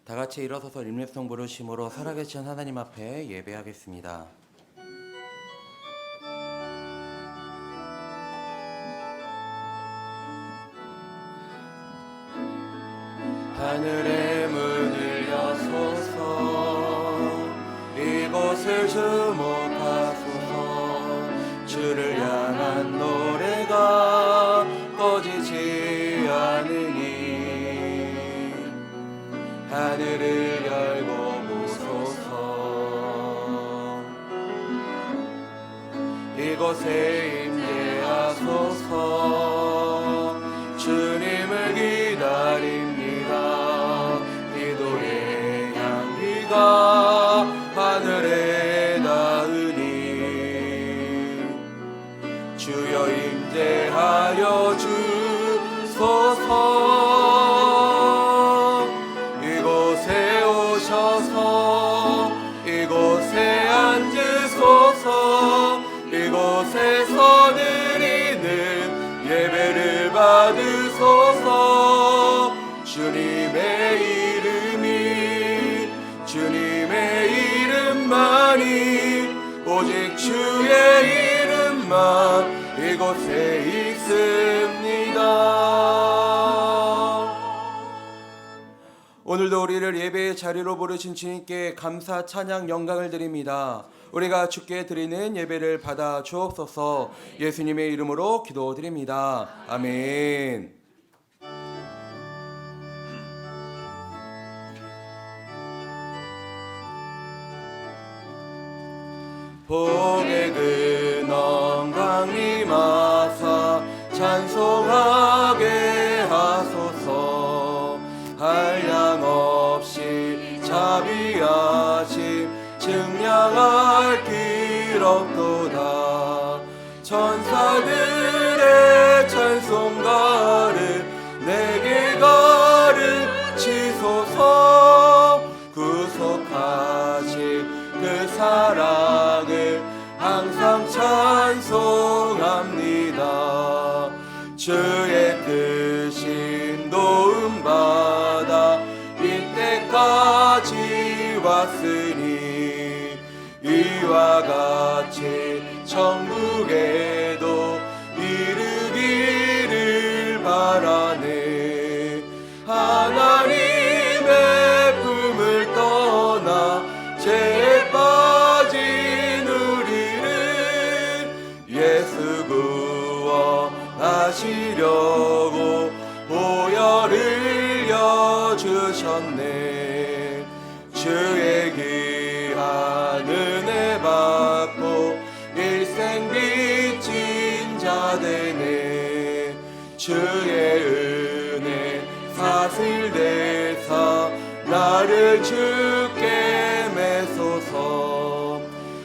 다 같이 일어서서 일맥성 부르심으로 살아계신 하나님 앞에 예배하겠습니다. 하늘의 문을 여소서, 이곳을 주목하소서. 주를 향한 노래가 꺼지지 않으니 하늘을 열고 보소서. 이곳에 임재하소서. 주님을 기다립니다. 기도의 향기가 하늘에 닿으니 주여 임재하여 주소서. 이곳에 오셔서 이곳에 앉으소서. 이곳에서 드리는 예배를 받으소서. 주님의 이름만이, 오직 주의 이름만 이곳에 있습니다. 오늘도 우리를 예배의 자리로 부르신 주님께 감사, 찬양, 영광을 드립니다. 우리가 주께 드리는 예배를 받아 주옵소서. 예수님의 이름으로 기도드립니다. 아멘. 복의 근원 강림하사 찬송하게 하소서. 한량없이 자비하심 증량할 길 없도다. 천사들의 찬송가를 내게 가르치소서. 구속하신 그 사랑을 항상 찬송합니다. 주의 크신 도움받아 이때까지 왔으니 이와 같이 천국에도 이르기를 바라네. 하나님의 품을 떠나 죄에 빠진 우리를 예수 구원하시려고 보혈을 흘려주셨네. 주의 귀한 은혜 받고 일생 빚진 자 되네. 주의 은혜 사슬대사 나를 주께 매소서.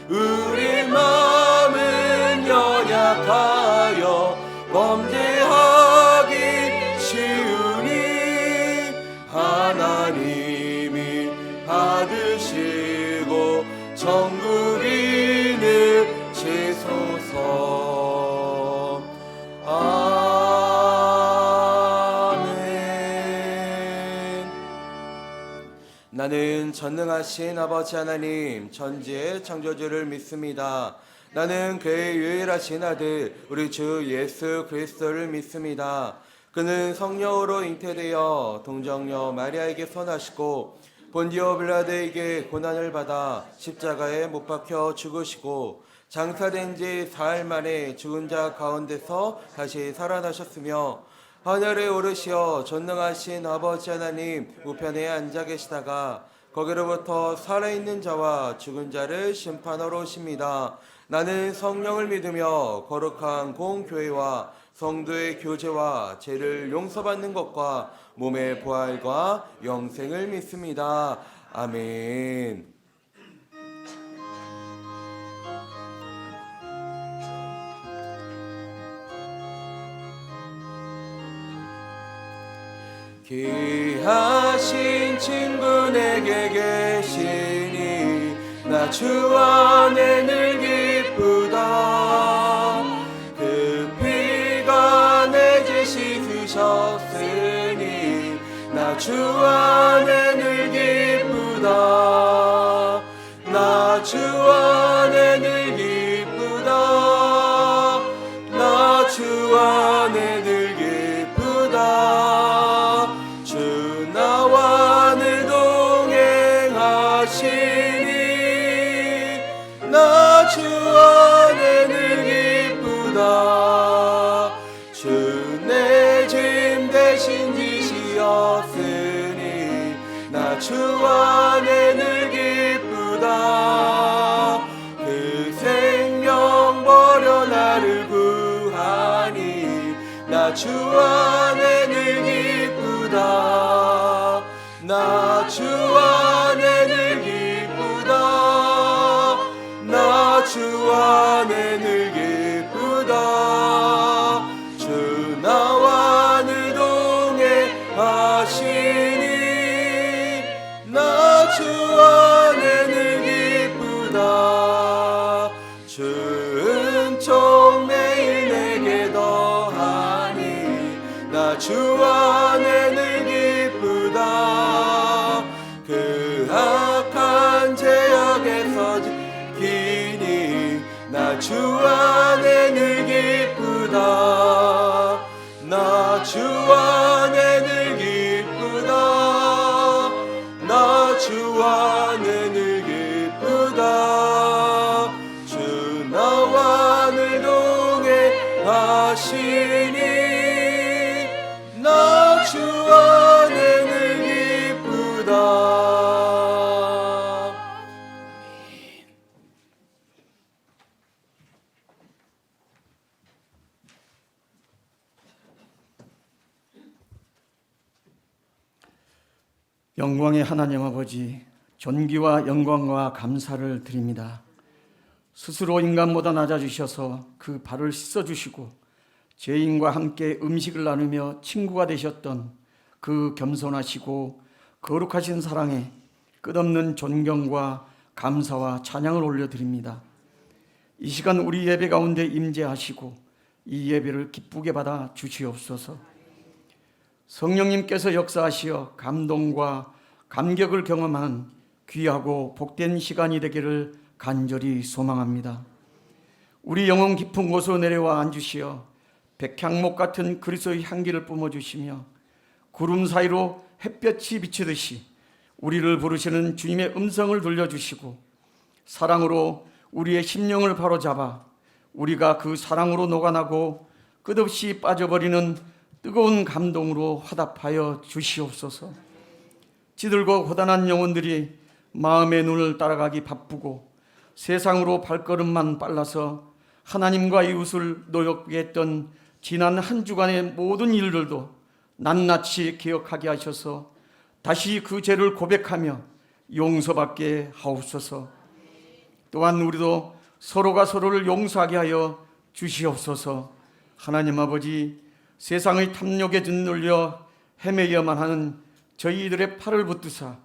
우리 마음은 연약하여 범죄하기 쉬우니 하나님이 받으시고 천국인을 치소서. 나는 전능하신 아버지 하나님 천지의 창조주를 믿습니다. 나는 그의 유일하신 아들 우리 주 예수 그리스도를 믿습니다. 그는 성령으로 잉태되어 동정녀 마리아에게 선하시고 본디오 빌라도에게 고난을 받아 십자가에 못 박혀 죽으시고 장사된 지 사흘 만에 죽은 자 가운데서 다시 살아나셨으며 하늘에 오르시어 전능하신 아버지 하나님 우편에 앉아 계시다가 거기로부터 살아있는 자와 죽은 자를 심판하러 오십니다. 나는 성령을 믿으며 거룩한 공교회와 성도의 교제와 죄를 용서받는 것과 몸의 부활과 영생을 믿습니다. 아멘. 귀하신 친구 내게 계시니 나 주 안에 늘 기쁘다. 그 피가 내 죄 씻으셨으니 나 주 안에 늘 기쁘다. 나 주 안에 늘 기쁘다. 주 내 짐 대신 지시었으니 나 주 안에 늘 기쁘다. 그 생명 버려 나를 구하니 나 주 안에 늘 기쁘다. 나 주 안에 늘 기쁘다. 나 주 안에 늘 기쁘다. 주 나와 늘 동행하시니 나 주 안에 늘 기쁘다. 주 은총 매일 내게 더하니 나 주 안에 늘 기쁘다. 그 악한 죄악에서 지키니 나 주 안에 늘 기쁘다. 나 주 안에 늘 기쁘다. 나 주 안에 늘 기쁘다. 주 나와 늘 동행하시니 나 주 안에 늘 기쁘다. 영광의 하나님 아버지, 존귀와 영광과 감사를 드립니다. 스스로 인간보다 낮아주셔서 그 발을 씻어주시고 죄인과 함께 음식을 나누며 친구가 되셨던 그 겸손하시고 거룩하신 사랑에 끝없는 존경과 감사와 찬양을 올려드립니다. 이 시간 우리 예배 가운데 임재하시고 이 예배를 기쁘게 받아 주시옵소서. 성령님께서 역사하시어 감동과 감격을 경험한 귀하고 복된 시간이 되기를 간절히 소망합니다. 우리 영혼 깊은 곳으로 내려와 앉으시어 백향목 같은 그리스도의 향기를 뿜어주시며 구름 사이로 햇볕이 비치듯이 우리를 부르시는 주님의 음성을 들려주시고 사랑으로 우리의 심령을 바로잡아 우리가 그 사랑으로 녹아나고 끝없이 빠져버리는 뜨거운 감동으로 화답하여 주시옵소서. 찌들고 고단한 영혼들이 마음의 눈을 따라가기 바쁘고 세상으로 발걸음만 빨라서 하나님과 이웃을 노엽게 했던 지난 한 주간의 모든 일들도 낱낱이 기억하게 하셔서 다시 그 죄를 고백하며 용서받게 하옵소서. 또한 우리도 서로가 서로를 용서하게 하여 주시옵소서. 하나님 아버지, 세상의 탐욕에 짓눌려 헤매야만 하는 저희들의 팔을 붙드사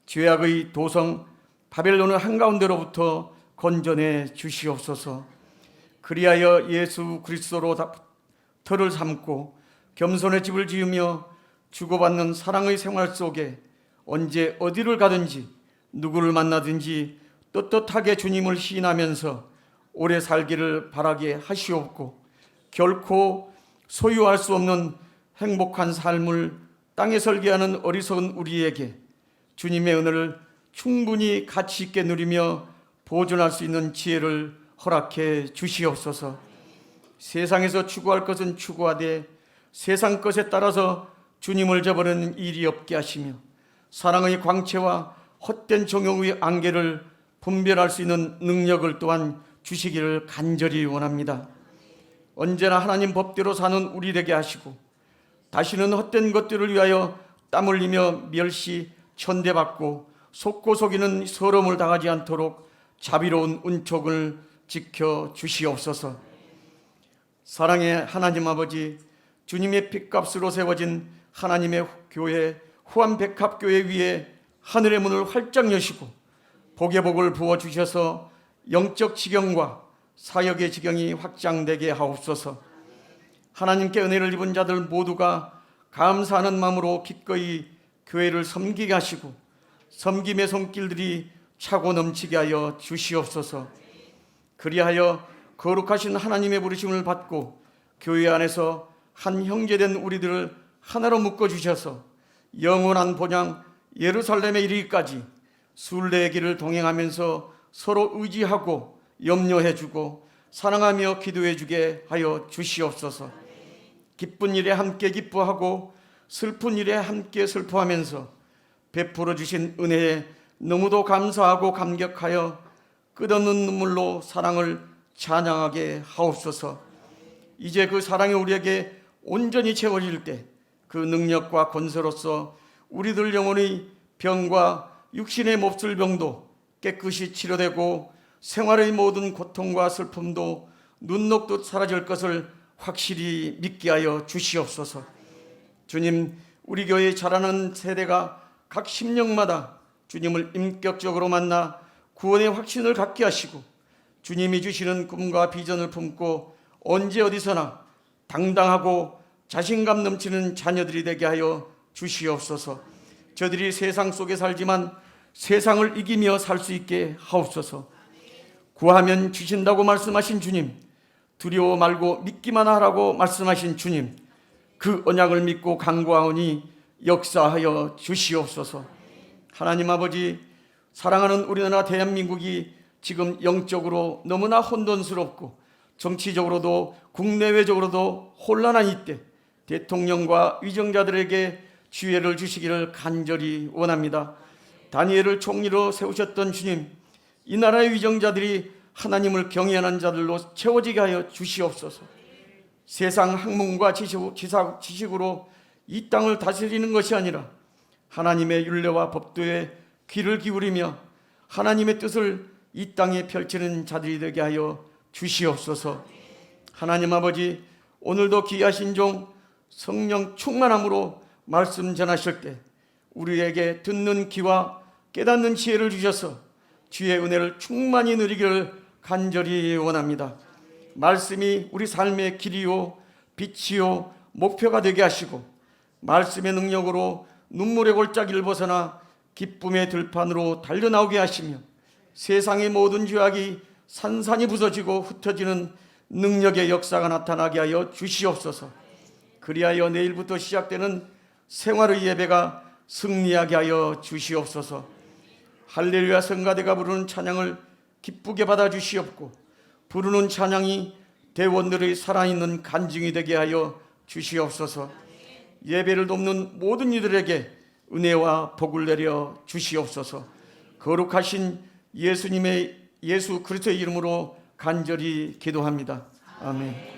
죄악의 도성 바벨론의 한가운데로부터 건져내 주시옵소서. 그리하여 예수 그리스도로 터를 삼고 겸손의 집을 지으며 주고받는 사랑의 생활 속에 언제 어디를 가든지 누구를 만나든지 떳떳하게 주님을 시인하면서 오래 살기를 바라게 하시옵고 결코 소유할 수 없는 행복한 삶을 땅에 설계하는 어리석은 우리에게 주님의 은혜를 충분히 가치 있게 누리며 보존할 수 있는 지혜를 허락해 주시옵소서. 세상에서 추구할 것은 추구하되 세상 것에 따라서 주님을 저버리는 일이 없게 하시며 사랑의 광채와 헛된 종용의 안개를 분별할 수 있는 능력을 또한 주시기를 간절히 원합니다. 언제나 하나님 법대로 사는 우리 되게 하시고 다시는 헛된 것들을 위하여 땀 흘리며 멸시 천대받고 속고 속이는 서러움을 당하지 않도록 자비로운 은총을 지켜 주시옵소서. 사랑의 하나님 아버지, 주님의 핏값으로 세워진 하나님의 교회 후암백합교회 위에 하늘의 문을 활짝 여시고 복의 복을 부어주셔서 영적 지경과 사역의 지경이 확장되게 하옵소서. 하나님께 은혜를 입은 자들 모두가 감사하는 마음으로 기꺼이 교회를 섬기게 하시고 섬김의 손길들이 차고 넘치게 하여 주시옵소서. 그리하여 거룩하신 하나님의 부르심을 받고 교회 안에서 한 형제된 우리들을 하나로 묶어주셔서 영원한 본향 예루살렘에 이르기까지 순례의 길을 동행하면서 서로 의지하고 염려해주고 사랑하며 기도해주게 하여 주시옵소서. 기쁜 일에 함께 기뻐하고 슬픈 일에 함께 슬퍼하면서 베풀어 주신 은혜에 너무도 감사하고 감격하여 끝없는 눈물로 사랑을 찬양하게 하옵소서. 이제 그 사랑이 우리에게 온전히 채워질 때 그 능력과 권세로서 우리들 영혼의 병과 육신의 몹쓸 병도 깨끗이 치료되고 생활의 모든 고통과 슬픔도 눈 녹듯 사라질 것을 확실히 믿게 하여 주시옵소서. 주님, 우리 교회에 자라는 세대가 각 심령마다 주님을 인격적으로 만나 구원의 확신을 갖게 하시고 주님이 주시는 꿈과 비전을 품고 언제 어디서나 당당하고 자신감 넘치는 자녀들이 되게 하여 주시옵소서. 저들이 세상 속에 살지만 세상을 이기며 살 수 있게 하옵소서. 구하면 주신다고 말씀하신 주님, 두려워 말고 믿기만 하라고 말씀하신 주님, 그 언약을 믿고 간구하오니 역사하여 주시옵소서. 하나님 아버지, 사랑하는 우리나라 대한민국이 지금 영적으로 너무나 혼돈스럽고 정치적으로도 국내외적으로도 혼란한 이때 대통령과 위정자들에게 지혜를 주시기를 간절히 원합니다. 다니엘을 총리로 세우셨던 주님, 이 나라의 위정자들이 하나님을 경외하는 자들로 채워지게 하여 주시옵소서. 세상 학문과 지식으로 이 땅을 다스리는 것이 아니라 하나님의 율례와 법도에 귀를 기울이며 하나님의 뜻을 이 땅에 펼치는 자들이 되게 하여 주시옵소서. 하나님 아버지, 오늘도 귀하신 종 성령 충만함으로 말씀 전하실 때 우리에게 듣는 귀와 깨닫는 지혜를 주셔서 주의 은혜를 충만히 누리기를 간절히 원합니다. 말씀이 우리 삶의 길이요 빛이요 목표가 되게 하시고 말씀의 능력으로 눈물의 골짜기를 벗어나 기쁨의 들판으로 달려나오게 하시며 세상의 모든 죄악이 산산이 부서지고 흩어지는 능력의 역사가 나타나게 하여 주시옵소서. 그리하여 내일부터 시작되는 생활의 예배가 승리하게 하여 주시옵소서. 할렐루야 성가대가 부르는 찬양을 기쁘게 받아 주시옵고 부르는 찬양이 대원들의 살아있는 간증이 되게 하여 주시옵소서. 예배를 돕는 모든 이들에게 은혜와 복을 내려 주시옵소서. 거룩하신 예수 그리스도의 이름으로 간절히 기도합니다. 아멘.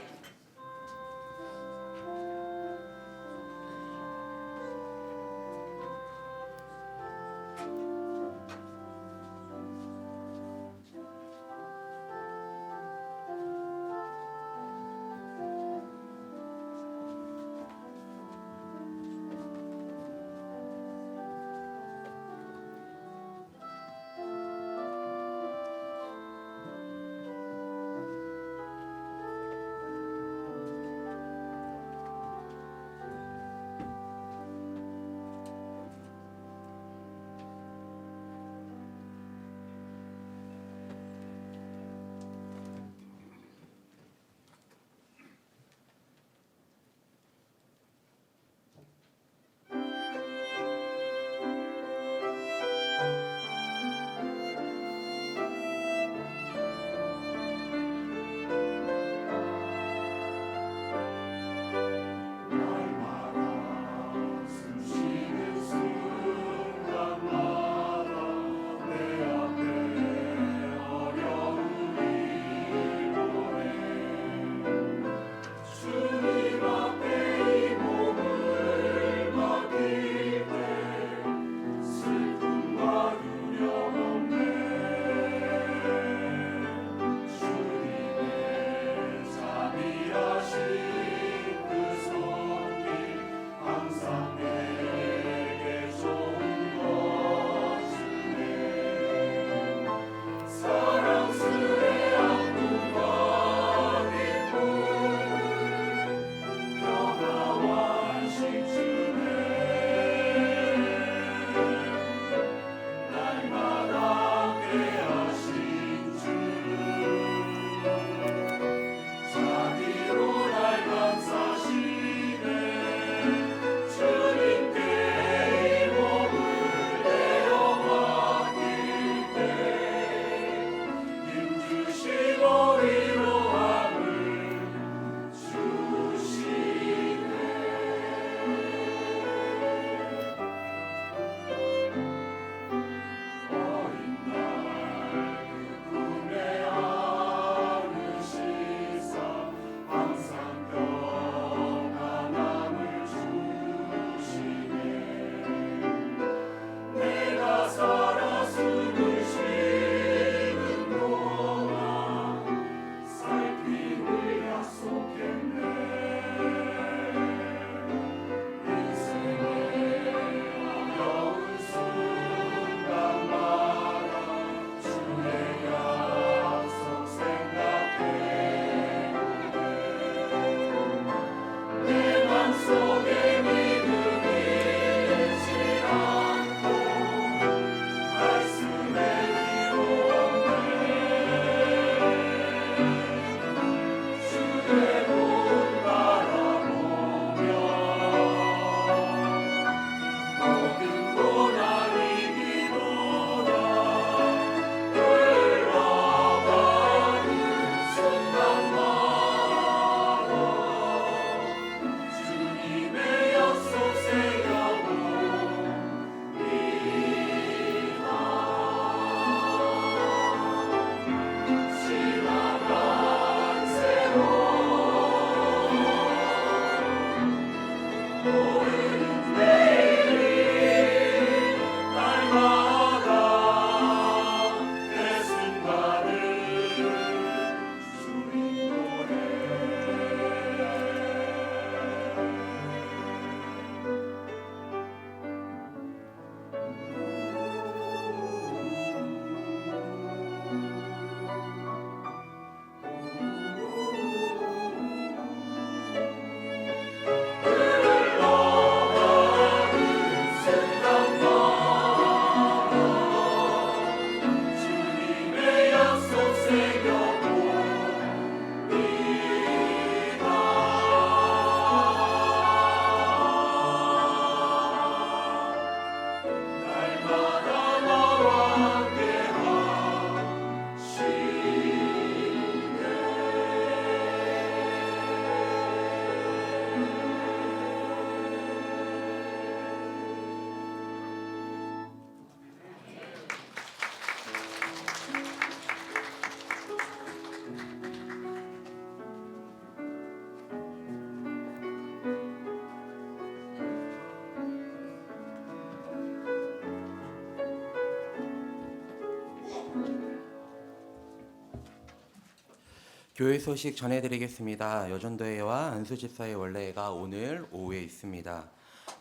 교회 소식 전해드리겠습니다. 여전도회와 안수집사의 원래회가 오늘 오후에 있습니다.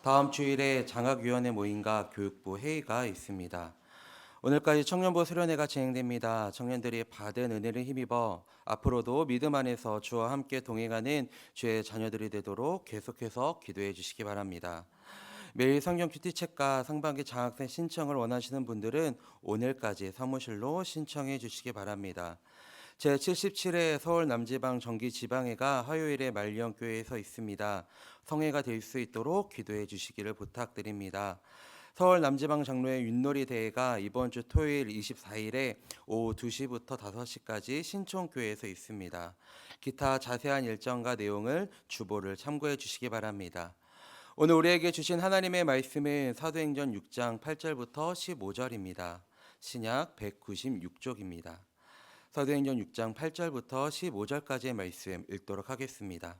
다음 주일에 장학위원회 모임과 교육부 회의가 있습니다. 오늘까지 청년부 수련회가 진행됩니다. 청년들이 받은 은혜를 힘입어 앞으로도 믿음 안에서 주와 함께 동행하는 주의 자녀들이 되도록 계속해서 기도해 주시기 바랍니다. 매일 성경 큐티책과 상반기 장학생 신청을 원하시는 분들은 오늘까지 사무실로 신청해 주시기 바랍니다. 제77회 서울 남지방 정기지방회가 화요일에 말리언교회에서 있습니다. 성회가 될 수 있도록 기도해 주시기를 부탁드립니다. 서울 남지방 장로회 윷놀이 대회가 이번 주 토요일 24일에 오후 2시부터 5시까지 신촌교회에서 있습니다. 기타 자세한 일정과 내용을 주보를 참고해 주시기 바랍니다. 오늘 우리에게 주신 하나님의 말씀은 사도행전 6장 8절부터 15절입니다. 신약 196쪽입니다. 사도행전 6장 8절부터 15절까지의 말씀 읽도록 하겠습니다.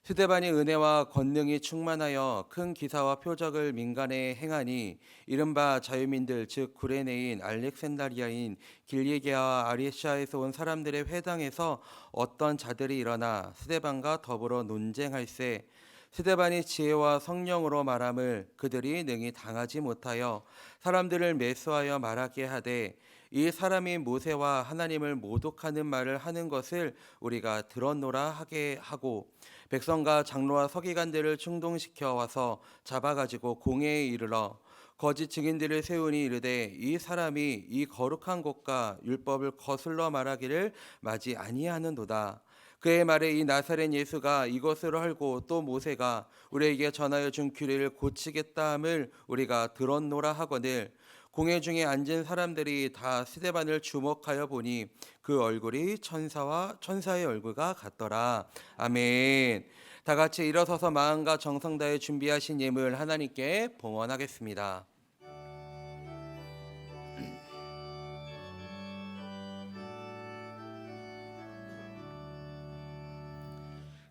스데반이 은혜와 권능이 충만하여 큰 기사와 표적을 민간에 행하니 이른바 자유민들 즉 구레네인 알렉산다리아인 길리게와 아리시아에서 온 사람들의 회당에서 어떤 자들이 일어나 스데반과 더불어 논쟁할세 스데반이 지혜와 성령으로 말함을 그들이 능히 당하지 못하여 사람들을 매수하여 말하게 하되 이 사람이 모세와 하나님을 모독하는 말을 하는 것을 우리가 들었노라 하게 하고 백성과 장로와 서기관들을 충동시켜 와서 잡아가지고 공회에 이르러 거짓 증인들을 세우니 이르되 이 사람이 이 거룩한 곳과 율법을 거슬러 말하기를 마지 아니하는도다. 그의 말에 이 나사렛 예수가 이것을 헐고 또 모세가 우리에게 전하여 준 규례를 고치겠다 함을 우리가 들었노라 하거늘 공회 중에 앉은 사람들이 다 스데반을 주목하여 보니 그 얼굴이 천사의 얼굴과 같더라. 아멘. 다 같이 일어서서 마음과 정성 다해 준비하신 예물 하나님께 봉헌하겠습니다.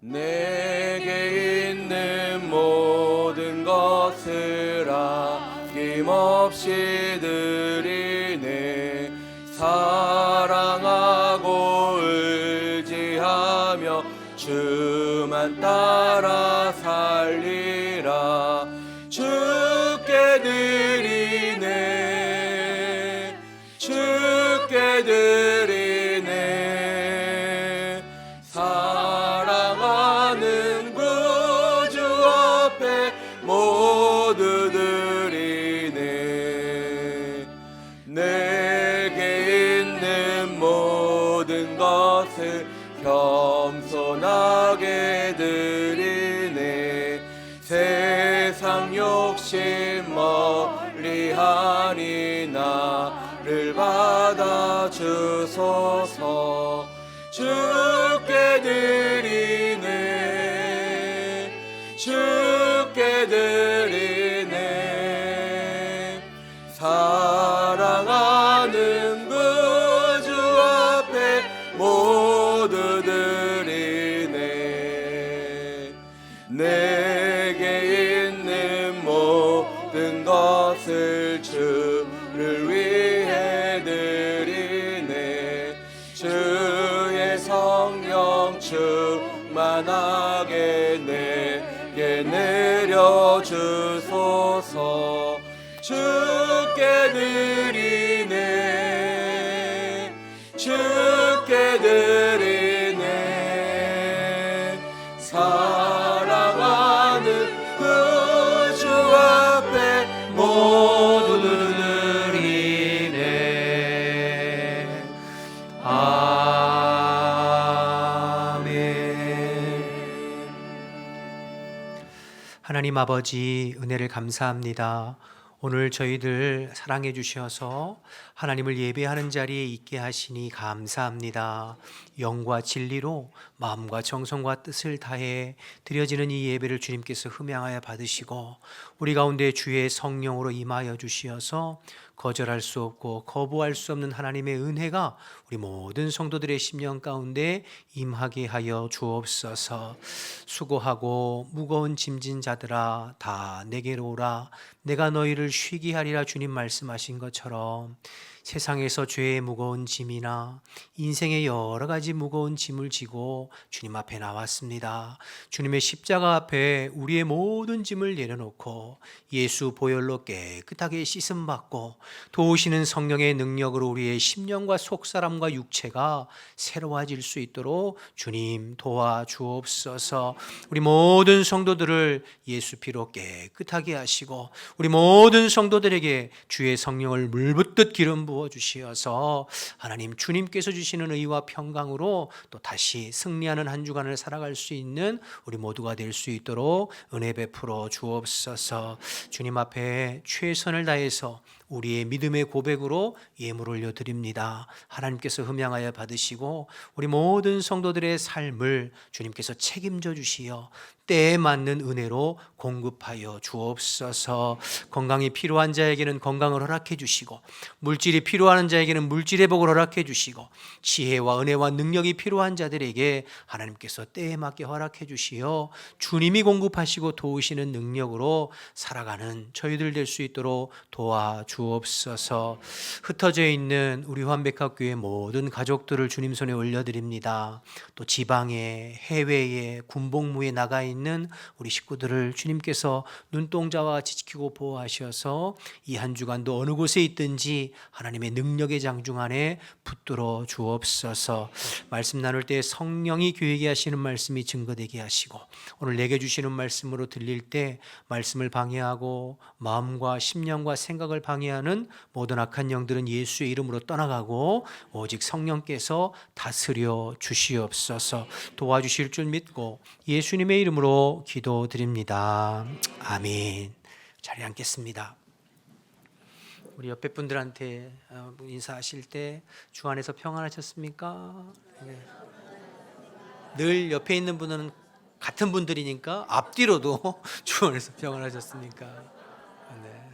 내게 있는 모든 것을 아낌없이 드리네. 사랑하고 의지하며 주만 따라 살리라. 주께 드리네. 주께 드리네. 사랑하는 구주 앞에 모두 드리네. 내게 있는 모든 것을 겸손하게 드리네. 세상 욕심 멀리하니 나를 받아주소서. 주께 드리네. 주께 드리네. 사랑하는 구주 앞에 모두 드리네. 내게 있는 모든 것을 주를 위해 드리네. 주의 성령 충만하게 내게 내려주소서. 주께 드리네. 주께 드리네. 사랑하는 구주 앞에 모두 드리네. 아멘. 하나님 아버지 은혜를 감사합니다. 오늘 저희들 사랑해 주셔서 하나님을 예배하는 자리에 있게 하시니 감사합니다. 영과 진리로 마음과 정성과 뜻을 다해 드려지는 이 예배를 주님께서 흠양하여 받으시고 우리 가운데 주의 성령으로 임하여 주시어서 거절할 수 없고 거부할 수 없는 하나님의 은혜가 우리 모든 성도들의 심령 가운데 임하게 하여 주옵소서. 수고하고 무거운 짐진 자들아 다 내게로 오라. 내가 너희를 쉬게 하리라. 주님 말씀하신 것처럼 세상에서 죄의 무거운 짐이나 인생의 여러 가지 무거운 짐을 지고 주님 앞에 나왔습니다. 주님의 십자가 앞에 우리의 모든 짐을 내려놓고 예수 보혈로 깨끗하게 씻음받고 도우시는 성령의 능력으로 우리의 심령과 속사람과 육체가 새로워질 수 있도록 주님 도와주옵소서. 우리 모든 성도들을 예수 피로 깨끗하게 하시고 우리 모든 성도들에게 주의 성령을 물붓듯 기름 부어 주시어서 하나님 주님께서 주시는 의와 평강으로 또 다시 승리하는 한 주간을 살아갈 수 있는 우리 모두가 될 수 있도록 은혜 베풀어 주옵소서. 주님 앞에 최선을 다해서 우리의 믿음의 고백으로 예물을 올려드립니다. 하나님께서 흠양하여 받으시고 우리 모든 성도들의 삶을 주님께서 책임져 주시어 때에 맞는 은혜로 공급하여 주옵소서. 건강이 필요한 자에게는 건강을 허락해 주시고 물질이 필요한 자에게는 물질의 복을 허락해 주시고 지혜와 은혜와 능력이 필요한 자들에게 하나님께서 때에 맞게 허락해 주시어 주님이 공급하시고 도우시는 능력으로 살아가는 저희들 될 수 있도록 도와주옵소서. 흩어져 있는 우리 환백학교의 모든 가족들을 주님 손에 올려드립니다. 또 지방에 해외에 군복무에 나가 있는 우리 식구들을 주님께서 눈동자와 같이 지키고 보호하셔서 이 한 주간도 어느 곳에 있든지 하나님의 능력의 장중 안에 붙들어 주옵소서. 말씀 나눌 때 성령이 교회에 하시는 말씀이 증거되게 하시고 오늘 내게 주시는 말씀으로 들릴 때 말씀을 방해하고 마음과 심령과 생각을 방해하는 모든 악한 영들은 예수의 이름으로 떠나가고 오직 성령께서 다스려 주시옵소서. 도와주실 줄 믿고 예수님의 이름으로 기도드립니다. 아멘. 자리에 앉겠습니다. 우리 옆에 분들한테 인사하실 때 주 안에서 평안하셨습니까? 네. 늘 옆에 있는 분은 같은 분들이니까 앞뒤로도 주 안에서 평안하셨습니까? 네.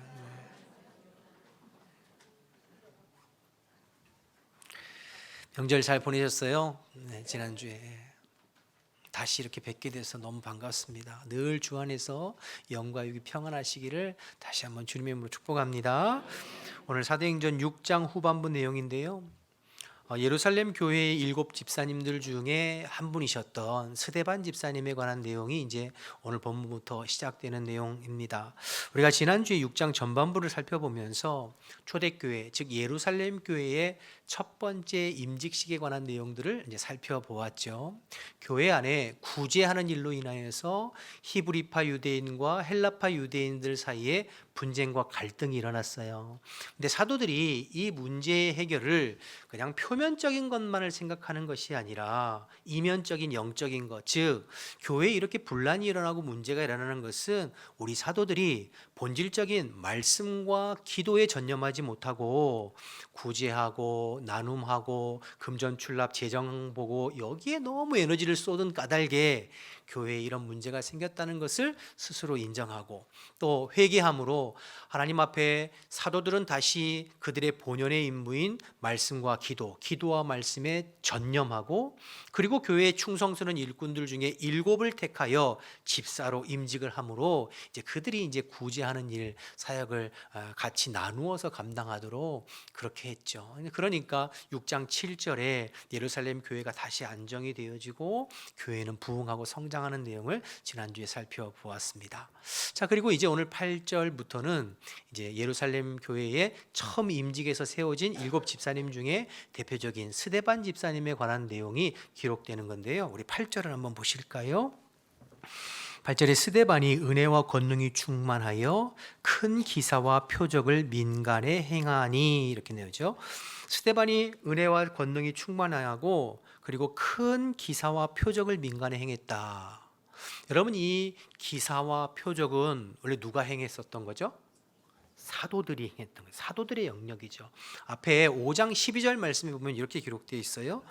명절 잘 보내셨어요? 네, 지난주에 다시 이렇게 뵙게 돼서 너무 반갑습니다. 늘 주 안에서 영과 육이 평안하시기를 다시 한번 주님의 이름으로 축복합니다. 오늘 사도행전 6장 후반부 내용인데요. 예루살렘 교회의 7 집사님들 중에 한 분이셨던 스데반 집사님에 관한 내용이 이제 오늘 본문부터 시작되는 내용입니다. 우리가 지난주에 6장 전반부를 살펴보면서 초대교회 즉 예루살렘 교회의 첫 번째 임직식에 관한 내용들을 이제 살펴보았죠. 교회 안에 구제하는 일로 인하여서 히브리파 유대인과 헬라파 유대인들 사이에 분쟁과 갈등이 일어났어요. 근데 사도들이 이 문제의 해결을 그냥 표면적인 것만을 생각하는 것이 아니라 이면적인 영적인 것, 즉 교회에 이렇게 분란이 일어나고 문제가 일어나는 것은 우리 사도들이 본질적인 말씀과 기도에 전념하지 못하고 구제하고 나눔하고 금전출납 재정 보고 여기에 너무 에너지를 쏟은 까닭에 교회에 이런 문제가 생겼다는 것을 스스로 인정하고 또 회개함으로 하나님 앞에 사도들은 다시 그들의 본연의 임무인 말씀과 기도와 말씀에 전념하고 그리고 교회의 충성스러운 일꾼들 중에 7을 택하여 집사로 임직을 함으로 이제 그들이 이제 구제하는 일 사역을 같이 나누어서 감당하도록 그렇게 했죠. 그러니까 6장 7절에 예루살렘 교회가 다시 안정이 되어지고 교회는 부흥하고 성장하는 내용을 지난주에 살펴보았습니다. 자, 그리고 이제 오늘 8절부터는 이제 예루살렘 교회에 처음 임직에서 세워진 7 집사님 중에 대표적인 스데반 집사님에 관한 내용이 기록되는 건데요. 우리 8절을 한번 보실까요? 8절에 스데반이 은혜와 권능이 충만하여 큰 기사와 표적을 민간에 행하니 이렇게 내오죠. 스데반이 은혜와 권능이 충만하고 그리고 큰 기사와 표적을 민간에 행했다. 여러분 이 기사와 표적은 원래 누가 행했었던 거죠? 사도들이 행했던 거예요. 사도들의 영역이죠. 앞에 5장 12절 말씀에 보면 이렇게 기록되어 있어요.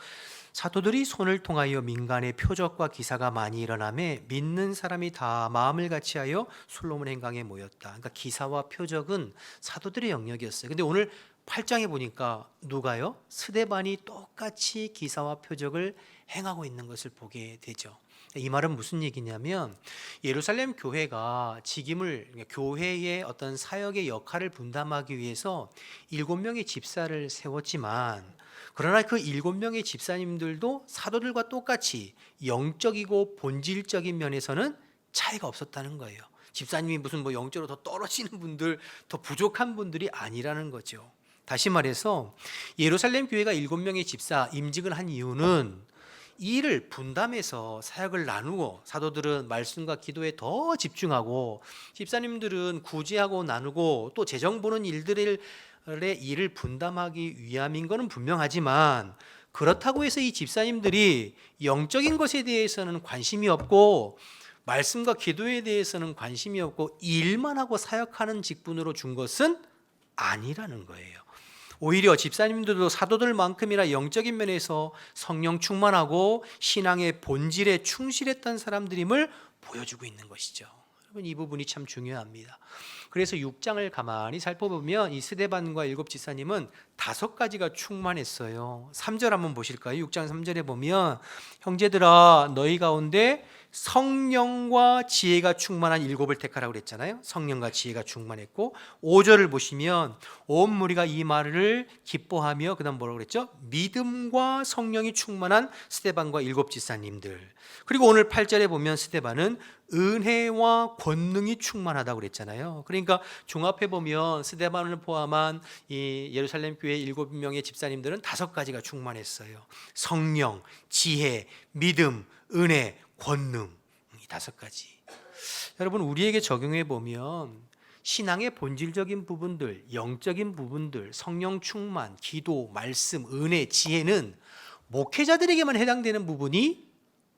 사도들이 손을 통하여 민간의 표적과 기사가 많이 일어나매 믿는 사람이 다 마음을 같이하여 솔로몬 행강에 모였다. 그러니까 기사와 표적은 사도들의 영역이었어요. 근데 오늘 8장에 보니까 누가요? 스데반이 똑같이 기사와 표적을 행하고 있는 것을 보게 되죠. 이 말은 무슨 얘기냐면 예루살렘 교회가 교회의 어떤 사역의 역할을 분담하기 위해서 7명의 집사를 세웠지만, 그러나 그 7명의 집사님들도 사도들과 똑같이 영적이고 본질적인 면에서는 차이가 없었다는 거예요. 집사님이 무슨 영적으로 더 떨어지는 분들, 더 부족한 분들이 아니라는 거죠. 다시 말해서 예루살렘 교회가 7명의 집사 임직을 한 이유는 이 일을 분담해서 사역을 나누고, 사도들은 말씀과 기도에 더 집중하고 집사님들은 구제하고 나누고 또 재정 보는 일들의 일을 분담하기 위함인 것은 분명하지만, 그렇다고 해서 이 집사님들이 영적인 것에 대해서는 관심이 없고 말씀과 기도에 대해서는 관심이 없고 일만 하고 사역하는 직분으로 준 것은 아니라는 거예요. 오히려 집사님들도 사도들만큼이나 영적인 면에서 성령 충만하고 신앙의 본질에 충실했던 사람들임을 보여주고 있는 것이죠. 여러분, 이 부분이 참 중요합니다. 그래서 6장을 가만히 살펴보면 이 스데반과 7 집사님은 5가지가 충만했어요. 3절 한번 보실까요? 6장 3절에 보면 형제들아 너희 가운데 성령과 지혜가 충만한 7을 택하라고 그랬잖아요. 성령과 지혜가 충만했고, 5절을 보시면 온 무리가 이 말을 기뻐하며, 그다음 뭐라고 그랬죠? 믿음과 성령이 충만한 스데반과 7 집사님들. 그리고 오늘 8절에 보면 스데반은 은혜와 권능이 충만하다고 그랬잖아요. 그러니까 종합해 보면 스데반을 포함한 이 예루살렘 교회 7명의 집사님들은 5가지가 충만했어요. 성령, 지혜, 믿음, 은혜, 권능, 이 5가지. 여러분, 우리에게 적용해 보면 신앙의 본질적인 부분들, 영적인 부분들, 성령 충만, 기도, 말씀, 은혜, 지혜는 목회자들에게만 해당되는 부분이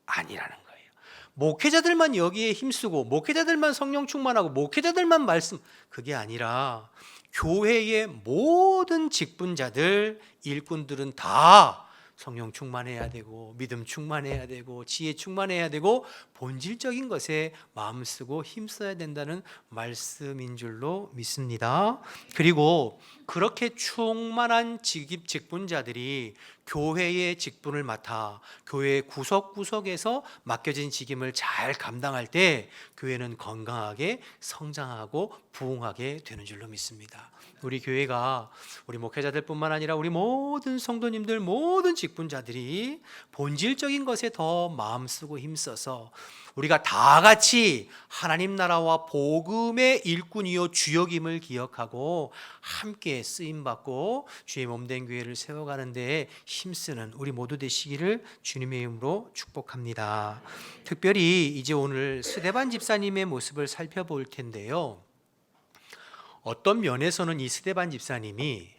아니라는 거예요. 목회자들만 여기에 힘쓰고 목회자들만 성령 충만하고 목회자들만 말씀, 그게 아니라 교회의 모든 직분자들, 일꾼들은 다 성령 충만해야 되고 믿음 충만해야 되고 지혜 충만해야 되고 본질적인 것에 마음 쓰고 힘써야 된다는 말씀인 줄로 믿습니다. 그리고 그렇게 충만한 직분자들이 교회의 직분을 맡아 교회의 구석구석에서 맡겨진 직임을 잘 감당할 때 교회는 건강하게 성장하고 부흥하게 되는 줄로 믿습니다. 우리 교회가 우리 목회자들뿐만 아니라 우리 모든 성도님들, 모든 직분자들이 본질적인 것에 더 마음 쓰고 힘써서 우리가 다 같이 하나님 나라와 복음의 일꾼이요 주역임을 기억하고 함께 쓰임받고 주의 몸된 교회를 세워가는 데에 힘쓰는 우리 모두 되시기를 주님의 이름으로 축복합니다. 특별히 이제 오늘 스데반 집사님의 모습을 살펴볼 텐데요, 어떤 면에서는 이 스데반 집사님이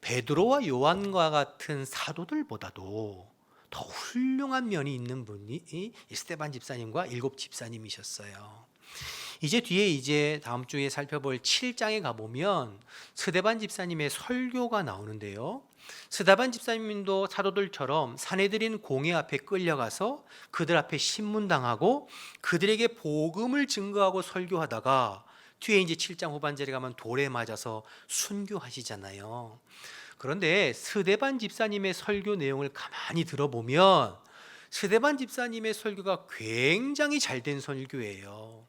베드로와 요한과 같은 사도들보다도 더 훌륭한 면이 있는 분이 이 스데반 집사님과 7 집사님이셨어요. 이제 다음 주에 살펴볼 7장에 가보면 스데반 집사님의 설교가 나오는데요, 스데반 집사님도 사도들처럼 사내들인 공회 앞에 끌려가서 그들 앞에 신문당하고 그들에게 복음을 증거하고 설교하다가 뒤에 이제 7장 후반절에 가면 돌에 맞아서 순교하시잖아요. 그런데 스데반 집사님의 설교 내용을 가만히 들어보면 스데반 집사님의 설교가 굉장히 잘된 설교예요.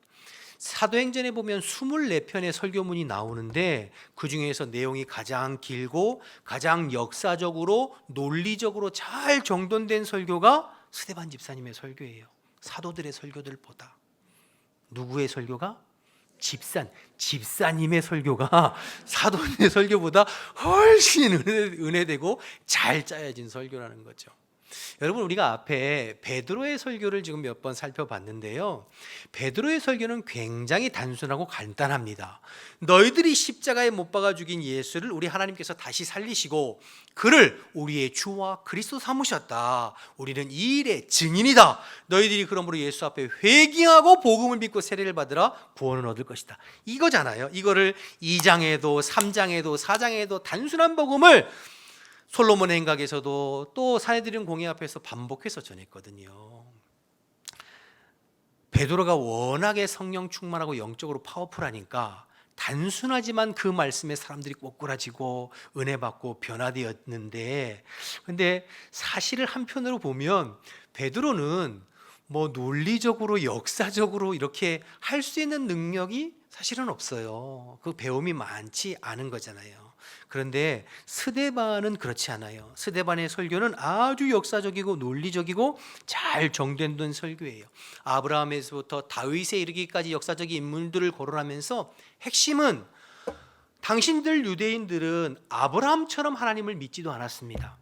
사도행전에 보면 24편의 설교문이 나오는데 그 중에서 내용이 가장 길고 가장 역사적으로 논리적으로 잘 정돈된 설교가 스데반 집사님의 설교예요. 사도들의 설교들보다. 누구의 설교가? 집사님의 설교가 사도의 설교보다 훨씬 은혜되고 잘 짜여진 설교라는 거죠. 여러분, 우리가 앞에 베드로의 설교를 지금 몇 번 살펴봤는데요, 베드로의 설교는 굉장히 단순하고 간단합니다. 너희들이 십자가에 못 박아 죽인 예수를 우리 하나님께서 다시 살리시고 그를 우리의 주와 그리스도 삼으셨다. 우리는 이 일의 증인이다. 너희들이 그러므로 예수 앞에 회개하고 복음을 믿고 세례를 받으라. 구원을 얻을 것이다. 이거잖아요. 이거를 2장에도 3장에도 4장에도 단순한 복음을 솔로몬의 행각에서도 또 사내들인 공회 앞에서 반복해서 전했거든요. 베드로가 워낙에 성령 충만하고 영적으로 파워풀하니까 단순하지만 그 말씀에 사람들이 꼬꾸라지고 은혜 받고 변화되었는데, 근데 사실을 한편으로 보면 베드로는 뭐 논리적으로 역사적으로 이렇게 할 수 있는 능력이 사실은 없어요. 그 배움이 많지 않은 거잖아요. 그런데 스데반은 그렇지 않아요. 스데반의 설교는 아주 역사적이고 논리적이고 잘 정돈된 설교예요. 아브라함에서부터 다윗에 이르기까지 역사적인 인물들을 거론하면서 핵심은 당신들 유대인들은 아브라함처럼 하나님을 믿지도 않았습니다.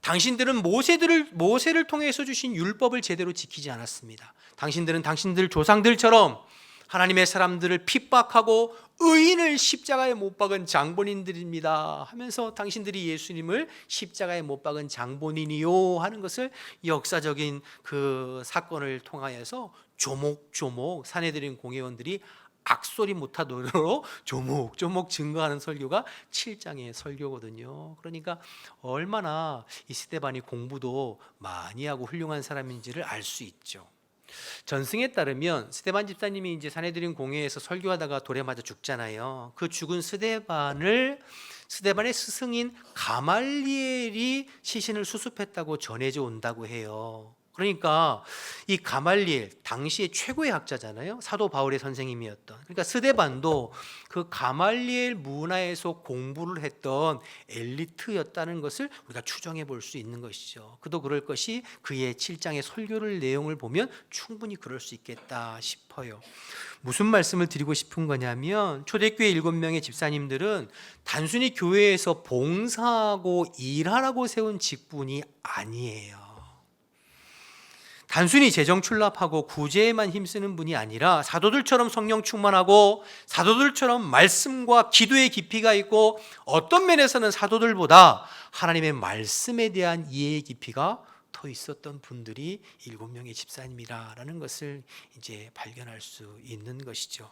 당신들은 모세를 통해서 주신 율법을 제대로 지키지 않았습니다. 당신들은 당신들 조상들처럼 하나님의 사람들을 핍박하고 의인을 십자가에 못 박은 장본인들입니다 하면서 당신들이 예수님을 십자가에 못 박은 장본인이요 하는 것을 역사적인 그 사건을 통하여서 조목조목 사내들인 공회원들이 악소리 못하도록 조목조목 증거하는 설교가 7장의 설교거든요. 그러니까 얼마나 이 스데반이 공부도 많이 하고 훌륭한 사람인지를 알 수 있죠. 전승에 따르면 스데반 집사님이 이제 사내들인 공회에서 설교하다가 돌에 맞아 죽잖아요. 그 죽은 스데반의 스승인 가말리엘이 시신을 수습했다고 전해져 온다고 해요. 그러니까 이 가말리엘 당시의 최고의 학자잖아요. 사도 바울의 선생님이었던. 그러니까 스데반도 그 가말리엘 문화에서 공부를 했던 엘리트였다는 것을 우리가 추정해 볼 수 있는 것이죠. 그도 그럴 것이 그의 7장의 설교를 내용을 보면 충분히 그럴 수 있겠다 싶어요. 무슨 말씀을 드리고 싶은 거냐면 초대교회 7명의 집사님들은 단순히 교회에서 봉사하고 일하라고 세운 직분이 아니에요. 단순히 재정 출납하고 구제에만 힘쓰는 분이 아니라 사도들처럼 성령 충만하고 사도들처럼 말씀과 기도의 깊이가 있고 어떤 면에서는 사도들보다 하나님의 말씀에 대한 이해의 깊이가 더 있었던 분들이 7명의 집사님이라는 것을 이제 발견할 수 있는 것이죠.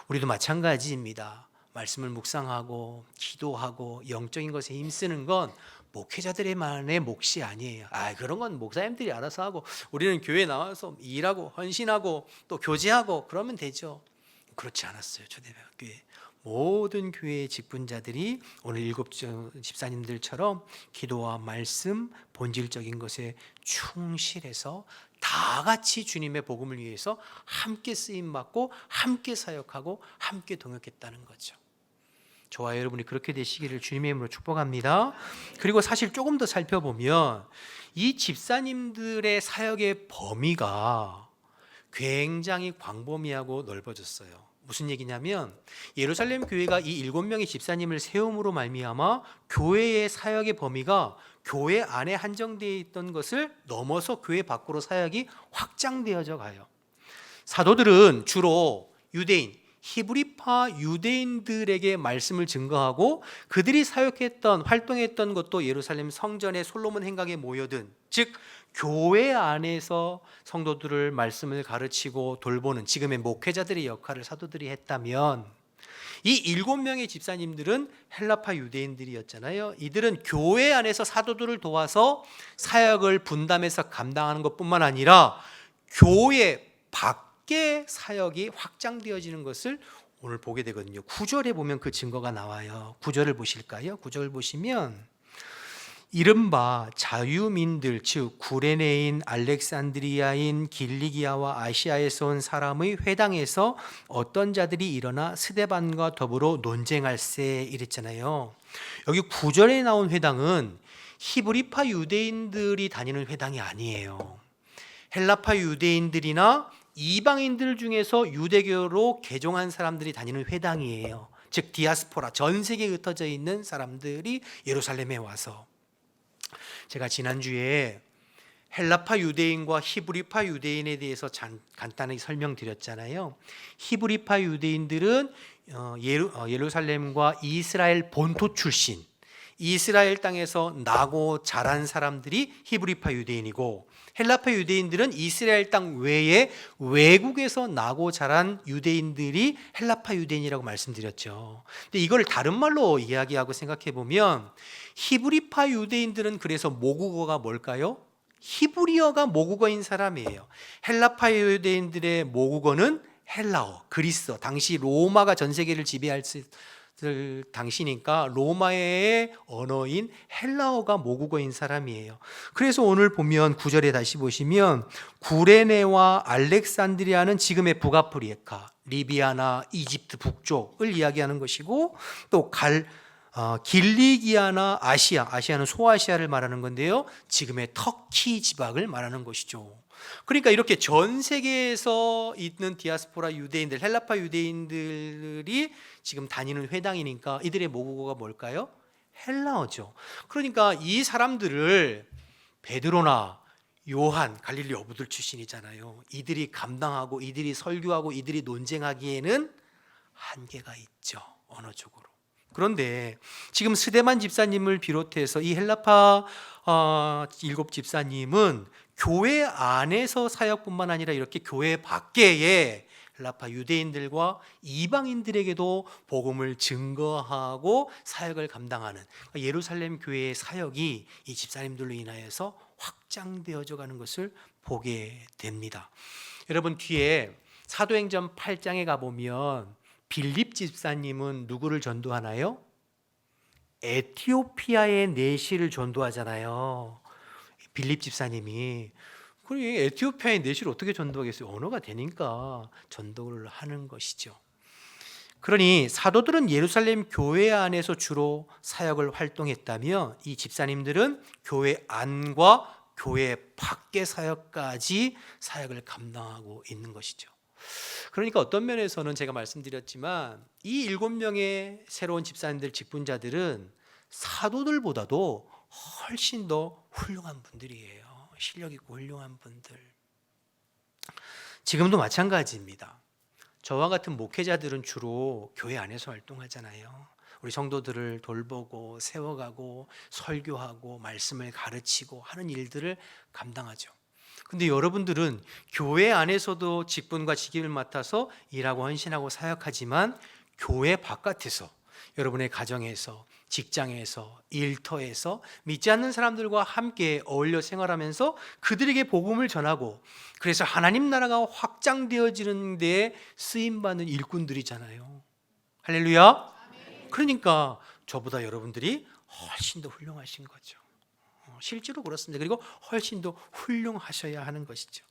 우리도 마찬가지입니다. 말씀을 묵상하고 기도하고 영적인 것에 힘쓰는 건 목회자들만의 몫이 아니에요. 그런 건 목사님들이 알아서 하고 우리는 교회에 나와서 일하고 헌신하고 또 교제하고 그러면 되죠. 그렇지 않았어요. 초대교회 모든 교회의 직분자들이 오늘 7 집사님들처럼 기도와 말씀, 본질적인 것에 충실해서 다 같이 주님의 복음을 위해서 함께 쓰임 받고 함께 사역하고 함께 동역했다는 거죠. 저와 여러분이 그렇게 되시기를 주님의 이름으로 축복합니다. 그리고 사실 조금 더 살펴보면 이 집사님들의 사역의 범위가 굉장히 광범위하고 넓어졌어요. 무슨 얘기냐면 예루살렘 교회가 이 7명의 집사님을 세움으로 말미암아 교회의 사역의 범위가 교회 안에 한정되어 있던 것을 넘어서 교회 밖으로 사역이 확장되어져 가요. 사도들은 주로 유대인 히브리파 유대인들에게 말씀을 증거하고 그들이 사역했던 활동했던 것도 예루살렘 성전의 솔로몬 행각에 모여든 즉 교회 안에서 성도들을 말씀을 가르치고 돌보는 지금의 목회자들의 역할을 사도들이 했다면 이 7명의 집사님들은 헬라파 유대인들이었잖아요. 이들은 교회 안에서 사도들을 도와서 사역을 분담해서 감당하는 것뿐만 아니라 교회 밖의 사역이 확장되어지는 것을 오늘 보게 되거든요. 9절에 보면 그 증거가 나와요. 9절을 보실까요? 9절을 보시면 이른바 자유민들 즉 구레네인, 알렉산드리아인, 길리기아와 아시아에서 온 사람의 회당에서 어떤 자들이 일어나 스데반과 더불어 논쟁할세 이랬잖아요. 여기 9절에 나온 회당은 히브리파 유대인들이 다니는 회당이 아니에요. 헬라파 유대인들이나 이방인들 중에서 유대교로 개종한 사람들이 다니는 회당이에요. 즉 디아스포라, 전 세계에 흩어져 있는 사람들이 예루살렘에 와서, 제가 지난주에 헬라파 유대인과 히브리파 유대인에 대해서 간단하게 설명드렸잖아요. 히브리파 유대인들은 예루살렘과 이스라엘 본토 출신, 이스라엘 땅에서 나고 자란 사람들이 히브리파 유대인이고, 헬라파 유대인들은 이스라엘 땅 외에 외국에서 나고 자란 유대인들이 헬라파 유대인이라고 말씀드렸죠. 근데 이걸 다른 말로 이야기하고 생각해 보면 히브리파 유대인들은 그래서 모국어가 뭘까요? 히브리어가 모국어인 사람이에요. 헬라파 유대인들의 모국어는 헬라어, 그리스어, 당시 로마가 전 세계를 지배했을 당시니까 로마의 언어인 헬라어가 모국어인 사람이에요. 그래서 오늘 보면 9절에 다시 보시면 구레네와 알렉산드리아는 지금의 북아프리카, 리비아나 이집트 북쪽을 이야기하는 것이고, 또 길리기아나 아시아는 소아시아를 말하는 건데요, 지금의 터키 지방을 말하는 것이죠. 그러니까 이렇게 전 세계에서 있는 디아스포라 유대인들, 헬라파 유대인들이 지금 다니는 회당이니까 이들의 모국어가 뭘까요? 헬라어죠. 그러니까 이 사람들을 베드로나 요한, 갈릴리 어부들 출신이잖아요. 이들이 감당하고 이들이 설교하고 이들이 논쟁하기에는 한계가 있죠, 언어적으로. 그런데 지금 스데만 집사님을 비롯해서 이 헬라파 7 집사님은 교회 안에서 사역뿐만 아니라 이렇게 교회 밖에 헬라파 유대인들과 이방인들에게도 복음을 증거하고 사역을 감당하는 예루살렘 교회의 사역이 이 집사님들로 인하여서 확장되어져 가는 것을 보게 됩니다. 여러분, 뒤에 사도행전 8장에 가보면 빌립 집사님은 누구를 전도하나요? 에티오피아의 내시를 전도하잖아요. 빌립 집사님이. 그리고 에티오피아의 내시를 어떻게 전도하겠어요? 언어가 되니까 전도를 하는 것이죠. 그러니 사도들은 예루살렘 교회 안에서 주로 사역을 활동했다며 이 집사님들은 교회 안과 교회 밖의 사역까지 사역을 감당하고 있는 것이죠. 그러니까 어떤 면에서는 제가 말씀드렸지만 이 7명의 새로운 집사님들, 직분자들은 사도들보다도 훨씬 더 훌륭한 분들이에요. 실력 있고 훌륭한 분들. 지금도 마찬가지입니다. 저와 같은 목회자들은 주로 교회 안에서 활동하잖아요. 우리 성도들을 돌보고 세워가고 설교하고 말씀을 가르치고 하는 일들을 감당하죠. 근데 여러분들은 교회 안에서도 직분과 직임을 맡아서 일하고 헌신하고 사역하지만 교회 바깥에서, 여러분의 가정에서, 직장에서, 일터에서 믿지 않는 사람들과 함께 어울려 생활하면서 그들에게 복음을 전하고, 그래서 하나님 나라가 확장되어지는 데에 쓰임받는 일꾼들이잖아요. 할렐루야. 그러니까 저보다 여러분들이 훨씬 더 훌륭하신 거죠. 실제로 그렇습니다. 그리고 훨씬 더 훌륭하셔야 하는 것이죠.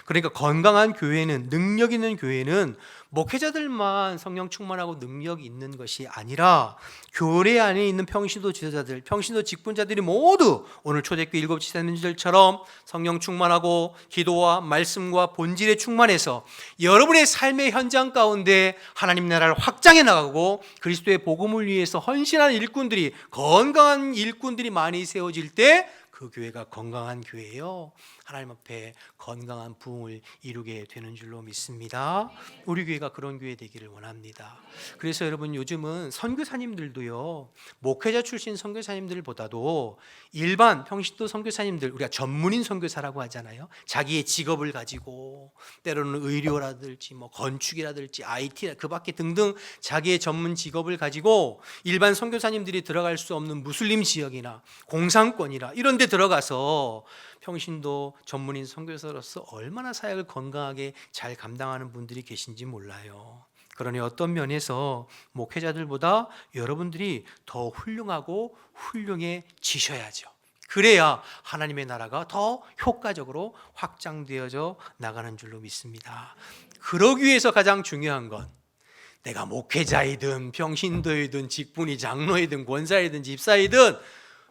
그러니까 건강한 교회는, 능력 있는 교회는 목회자들만 성령 충만하고 능력이 있는 것이 아니라 교회 안에 있는 평신도 지도자들, 평신도 직분자들이 모두 오늘 초대교 7 지사님들처럼 성령 충만하고 기도와 말씀과 본질에 충만해서 여러분의 삶의 현장 가운데 하나님 나라를 확장해 나가고 그리스도의 복음을 위해서 헌신하는 일꾼들이, 건강한 일꾼들이 많이 세워질 때 그 교회가 건강한 교회예요. 하나님 앞에 건강한 부흥을 이루게 되는 줄로 믿습니다. 우리 교회가 그런 교회 되기를 원합니다. 그래서 여러분, 요즘은 선교사님들도요, 목회자 출신 선교사님들보다도 일반 평신도 선교사님들, 우리가 전문인 선교사라고 하잖아요. 자기의 직업을 가지고 때로는 의료라든지 뭐 건축이라든지 IT, 그 밖에 등등 자기의 전문 직업을 가지고 일반 선교사님들이 들어갈 수 없는 무슬림 지역이나 공산권이나 이런 데 들어가서 평신도 전문인 선교사로서 얼마나 사역을 건강하게 잘 감당하는 분들이 계신지 몰라요. 그러니 어떤 면에서 목회자들보다 여러분들이 더 훌륭하고 훌륭해지셔야죠. 그래야 하나님의 나라가 더 효과적으로 확장되어져 나가는 줄로 믿습니다. 그러기 위해서 가장 중요한 건, 내가 목회자이든 평신도이든 직분이 장로이든 권사이든 집사이든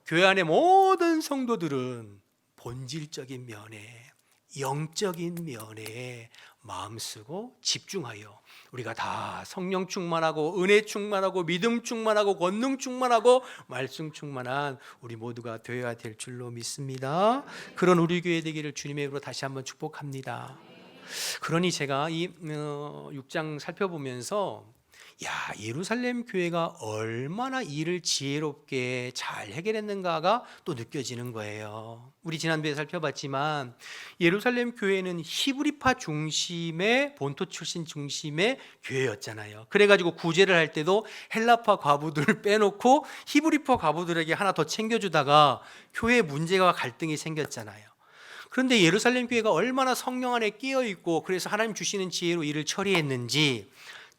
교회 안의 모든 성도들은 본질적인 면에, 영적인 면에 마음 쓰고 집중하여 우리가 다 성령 충만하고 은혜 충만하고 믿음 충만하고 권능 충만하고 말씀 충만한 우리 모두가 되어야 될 줄로 믿습니다. 그런 우리 교회 되기를 주님의 이름으로 다시 한번 축복합니다. 그러니 제가 이 6장 살펴보면서 예루살렘 교회가 얼마나 일을 지혜롭게 잘 해결했는가가 또 느껴지는 거예요. 우리 지난주에 살펴봤지만 예루살렘 교회는 히브리파 중심의, 본토 출신 중심의 교회였잖아요. 그래가지고 구제를 할 때도 헬라파 과부들을 빼놓고 히브리파 과부들에게 하나 더 챙겨주다가 교회에 문제와 갈등이 생겼잖아요. 그런데 예루살렘 교회가 얼마나 성령 안에 끼어 있고 그래서 하나님 주시는 지혜로 일을 처리했는지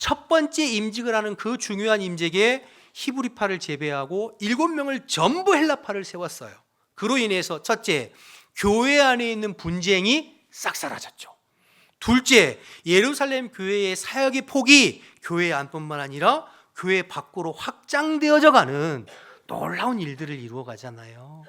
첫 번째 임직을 하는 그 중요한 임직에 히브리파를 제외하고 7명을 전부 헬라파를 세웠어요. 그로 인해서 첫째, 교회 안에 있는 분쟁이 싹 사라졌죠. 둘째, 예루살렘 교회의 사역의 폭이 교회 안뿐만 아니라 교회 밖으로 확장되어져 가는 놀라운 일들을 이루어 가잖아요.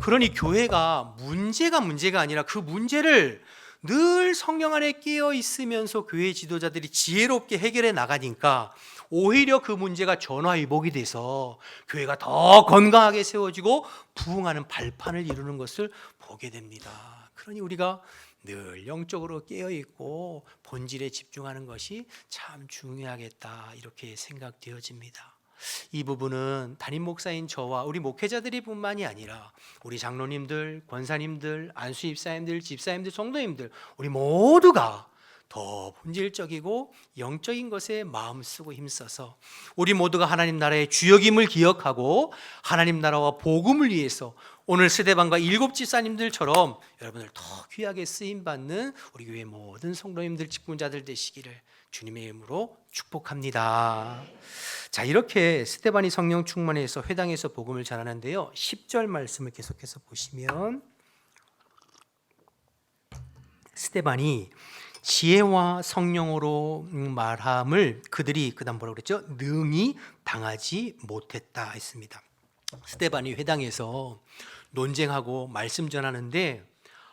그러니 교회가 문제가 아니라 그 문제를 늘 성령 안에 깨어 있으면서 교회 지도자들이 지혜롭게 해결해 나가니까 오히려 그 문제가 전화위복이 돼서 교회가 더 건강하게 세워지고 부흥하는 발판을 이루는 것을 보게 됩니다. 그러니 우리가 늘 영적으로 깨어 있고 본질에 집중하는 것이 참 중요하겠다, 이렇게 생각되어집니다. 이 부분은 담임 목사인 저와 우리 목회자들이 뿐만이 아니라 우리 장로님들, 권사님들, 안수 집사님들, 집사님들, 성도님들, 우리 모두가 더 본질적이고 영적인 것에 마음 쓰고 힘써서 우리 모두가 하나님 나라의 주역임을 기억하고 하나님 나라와 복음을 위해서 오늘 스데반과 7 집사님들처럼 여러분을 더 귀하게 쓰임받는 우리 교회 모든 성도님들, 직분자들 되시기를 주님의 이름으로 축복합니다. 자, 이렇게 스데반이 성령 충만해서 회당에서 복음을 전하는데요, 10절 말씀을 계속해서 보시면 스데반이 지혜와 성령으로 말함을 그들이 그다음 뭐라고 그랬죠? 능히 당하지 못했다 했습니다. 스데반이 회당에서 논쟁하고 말씀 전하는데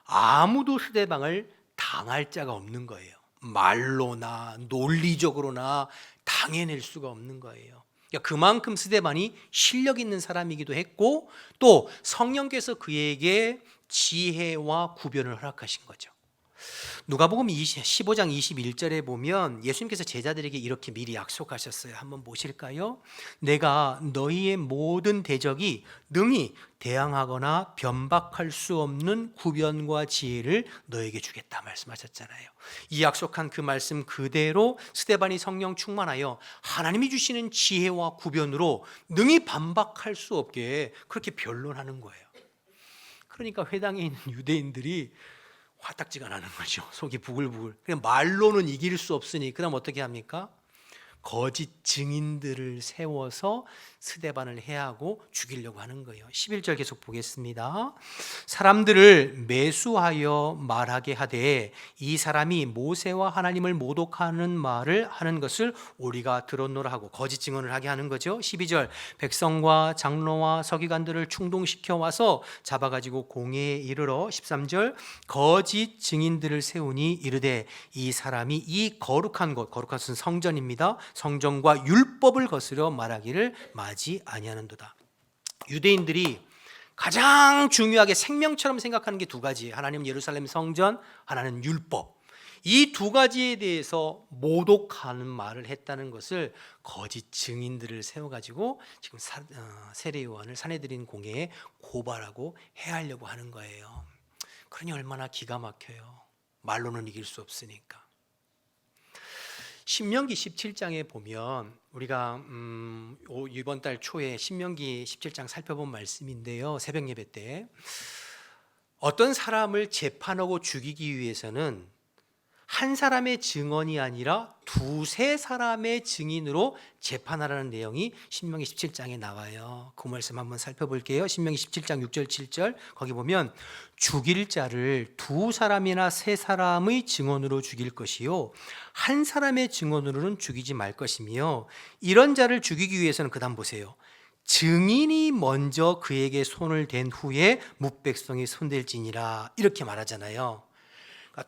아무도 스데반을 당할 자가 없는 거예요. 말로나 논리적으로나 당해낼 수가 없는 거예요. 그러니까 그만큼 스데반이 실력 있는 사람이기도 했고 또 성령께서 그에게 지혜와 구변을 허락하신 거죠. 누가복음 15장 21절에 보면 예수님께서 제자들에게 이렇게 미리 약속하셨어요. 한번 보실까요? 내가 너희의 모든 대적이 능히 대항하거나 변박할 수 없는 구변과 지혜를 너에게 주겠다 말씀하셨잖아요. 이 약속한 그 말씀 그대로 스데반이 성령 충만하여 하나님이 주시는 지혜와 구변으로 능히 반박할 수 없게 그렇게 변론하는 거예요. 그러니까 회당에 있는 유대인들이 화딱지가 나는 거죠. 속이 부글부글. 그냥 말로는 이길 수 없으니 그다음 어떻게 합니까? 거짓 증인들을 세워서 스데반을 해하고 죽이려고 하는 거예요. 11절 계속 보겠습니다. 사람들을 매수하여 말하게 하되 이 사람이 모세와 하나님을 모독하는 말을 하는 것을 우리가 들었노라 하고 거짓 증언을 하게 하는 거죠. 12절 백성과 장로와 서기관들을 충동시켜 와서 잡아가지고 공회에 이르러 13절 거짓 증인들을 세우니 이르되 이 사람이 이 거룩한 것, 거룩한 것은 성전입니다. 성전과 율법을 거스려 말하기를 마지 아니하는도다. 유대인들이 가장 중요하게 생명처럼 생각하는 게 두 가지. 하나님은 예루살렘 성전, 하나는 율법. 이 두 가지에 대해서 모독하는 말을 했다는 것을 거짓 증인들을 세워가지고 지금 세례요한을 산헤드린 공회에 고발하고 해하려고 하는 거예요. 그러니 얼마나 기가 막혀요. 말로는 이길 수 없으니까. 신명기 17장에 보면 우리가 이번 달 초에 신명기 17장 살펴본 말씀인데요. 새벽 예배 때 어떤 사람을 재판하고 죽이기 위해서는 한 사람의 증언이 아니라 두세 사람의 증인으로 재판하라는 내용이 신명기 17장에 나와요. 그 말씀 한번 살펴볼게요. 신명기 17장 6절 7절 거기 보면 죽일 자를 두 사람이나 세 사람의 증언으로 죽일 것이요 한 사람의 증언으로는 죽이지 말 것이며 이런 자를 죽이기 위해서는 그다음 보세요. 증인이 먼저 그에게 손을 댄 후에 뭇백성이 손댈지니라 이렇게 말하잖아요.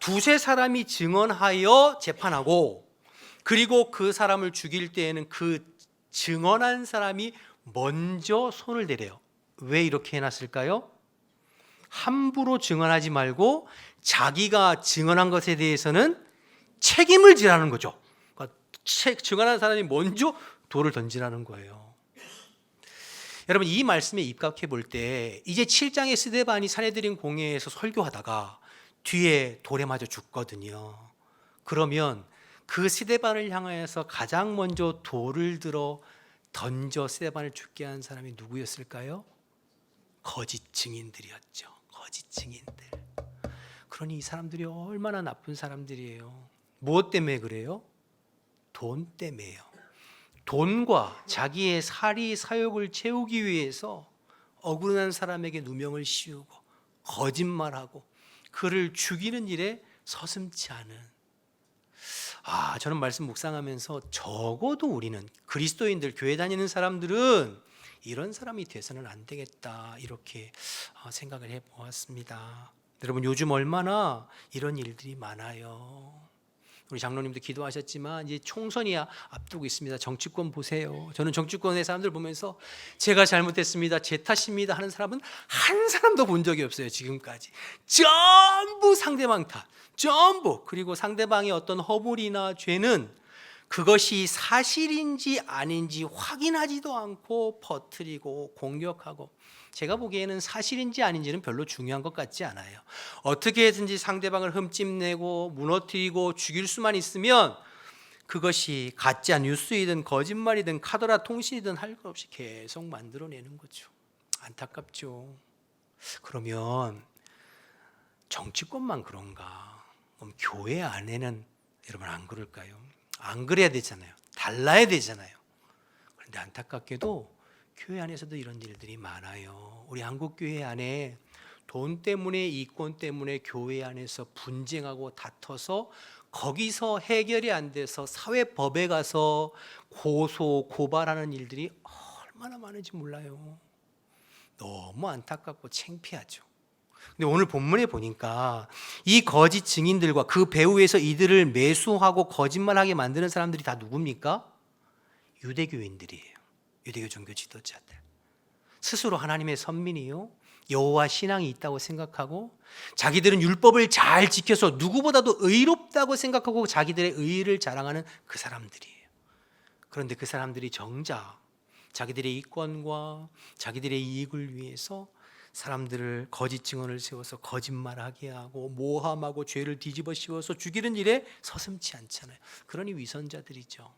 두세 사람이 증언하여 재판하고 그리고 그 사람을 죽일 때에는 그 증언한 사람이 먼저 손을 대래요. 왜 이렇게 해놨을까요? 함부로 증언하지 말고 자기가 증언한 것에 대해서는 책임을 지라는 거죠. 그러니까 증언한 사람이 먼저 돌을 던지라는 거예요. 여러분 이 말씀에 입각해 볼 때 이제 7장의 스데반이 산헤드린 공회에서 설교하다가 뒤에 돌에 맞아 죽거든요. 그러면 그 스데반을 향하여서 가장 먼저 돌을 들어 던져 스데반을 죽게 한 사람이 누구였을까요? 거짓 증인들이었죠. 거짓 증인들. 그러니 이 사람들이 얼마나 나쁜 사람들이에요. 무엇 때문에 그래요? 돈 때문에요. 돈과 자기의 사리 사욕을 채우기 위해서 억울한 사람에게 누명을 씌우고 거짓말하고 그를 죽이는 일에 서슴지 않은, 저는 말씀 묵상하면서 적어도 우리는 그리스도인들, 교회 다니는 사람들은 이런 사람이 돼서는 안 되겠다, 이렇게 생각을 해보았습니다. 여러분, 요즘 얼마나 이런 일들이 많아요. 우리 장로님도 기도하셨지만 이제 총선이 앞두고 있습니다. 정치권 보세요. 저는 정치권의 사람들 보면서 제가 잘못했습니다, 제 탓입니다 하는 사람은 한 사람도 본 적이 없어요. 지금까지 전부 상대방 탓, 전부. 그리고 상대방의 어떤 허물이나 죄는 그것이 사실인지 아닌지 확인하지도 않고 퍼뜨리고 공격하고, 제가 보기에는 사실인지 아닌지는 별로 중요한 것 같지 않아요. 어떻게든지 상대방을 흠집내고 무너뜨리고 죽일 수만 있으면 그것이 가짜 뉴스이든 거짓말이든 카더라 통신이든 할 것 없이 계속 만들어내는 거죠. 안타깝죠. 그러면 정치권만 그런가? 그럼 교회 안에는 여러분 안 그럴까요? 안 그래야 되잖아요. 달라야 되잖아요. 그런데 안타깝게도 교회 안에서도 이런 일들이 많아요. 우리 한국교회 안에 돈 때문에, 이권 때문에 교회 안에서 분쟁하고 다퉈서 거기서 해결이 안 돼서 사회법에 가서 고소, 고발하는 일들이 얼마나 많은지 몰라요. 너무 안타깝고 창피하죠. 근데 오늘 본문에 보니까 이 거짓 증인들과 그 배후에서 이들을 매수하고 거짓말하게 만드는 사람들이 다 누굽니까? 유대교인들이에요. 유대교 종교 지도자들. 스스로 하나님의 선민이요, 여호와 신앙이 있다고 생각하고 자기들은 율법을 잘 지켜서 누구보다도 의롭다고 생각하고 자기들의 의의를 자랑하는 그 사람들이에요. 그런데 그 사람들이 정작 자기들의 이권과 자기들의 이익을 위해서 사람들을 거짓 증언을 세워서 거짓말하게 하고 모함하고 죄를 뒤집어 씌워서 죽이는 일에 서슴지 않잖아요. 그러니 위선자들이죠.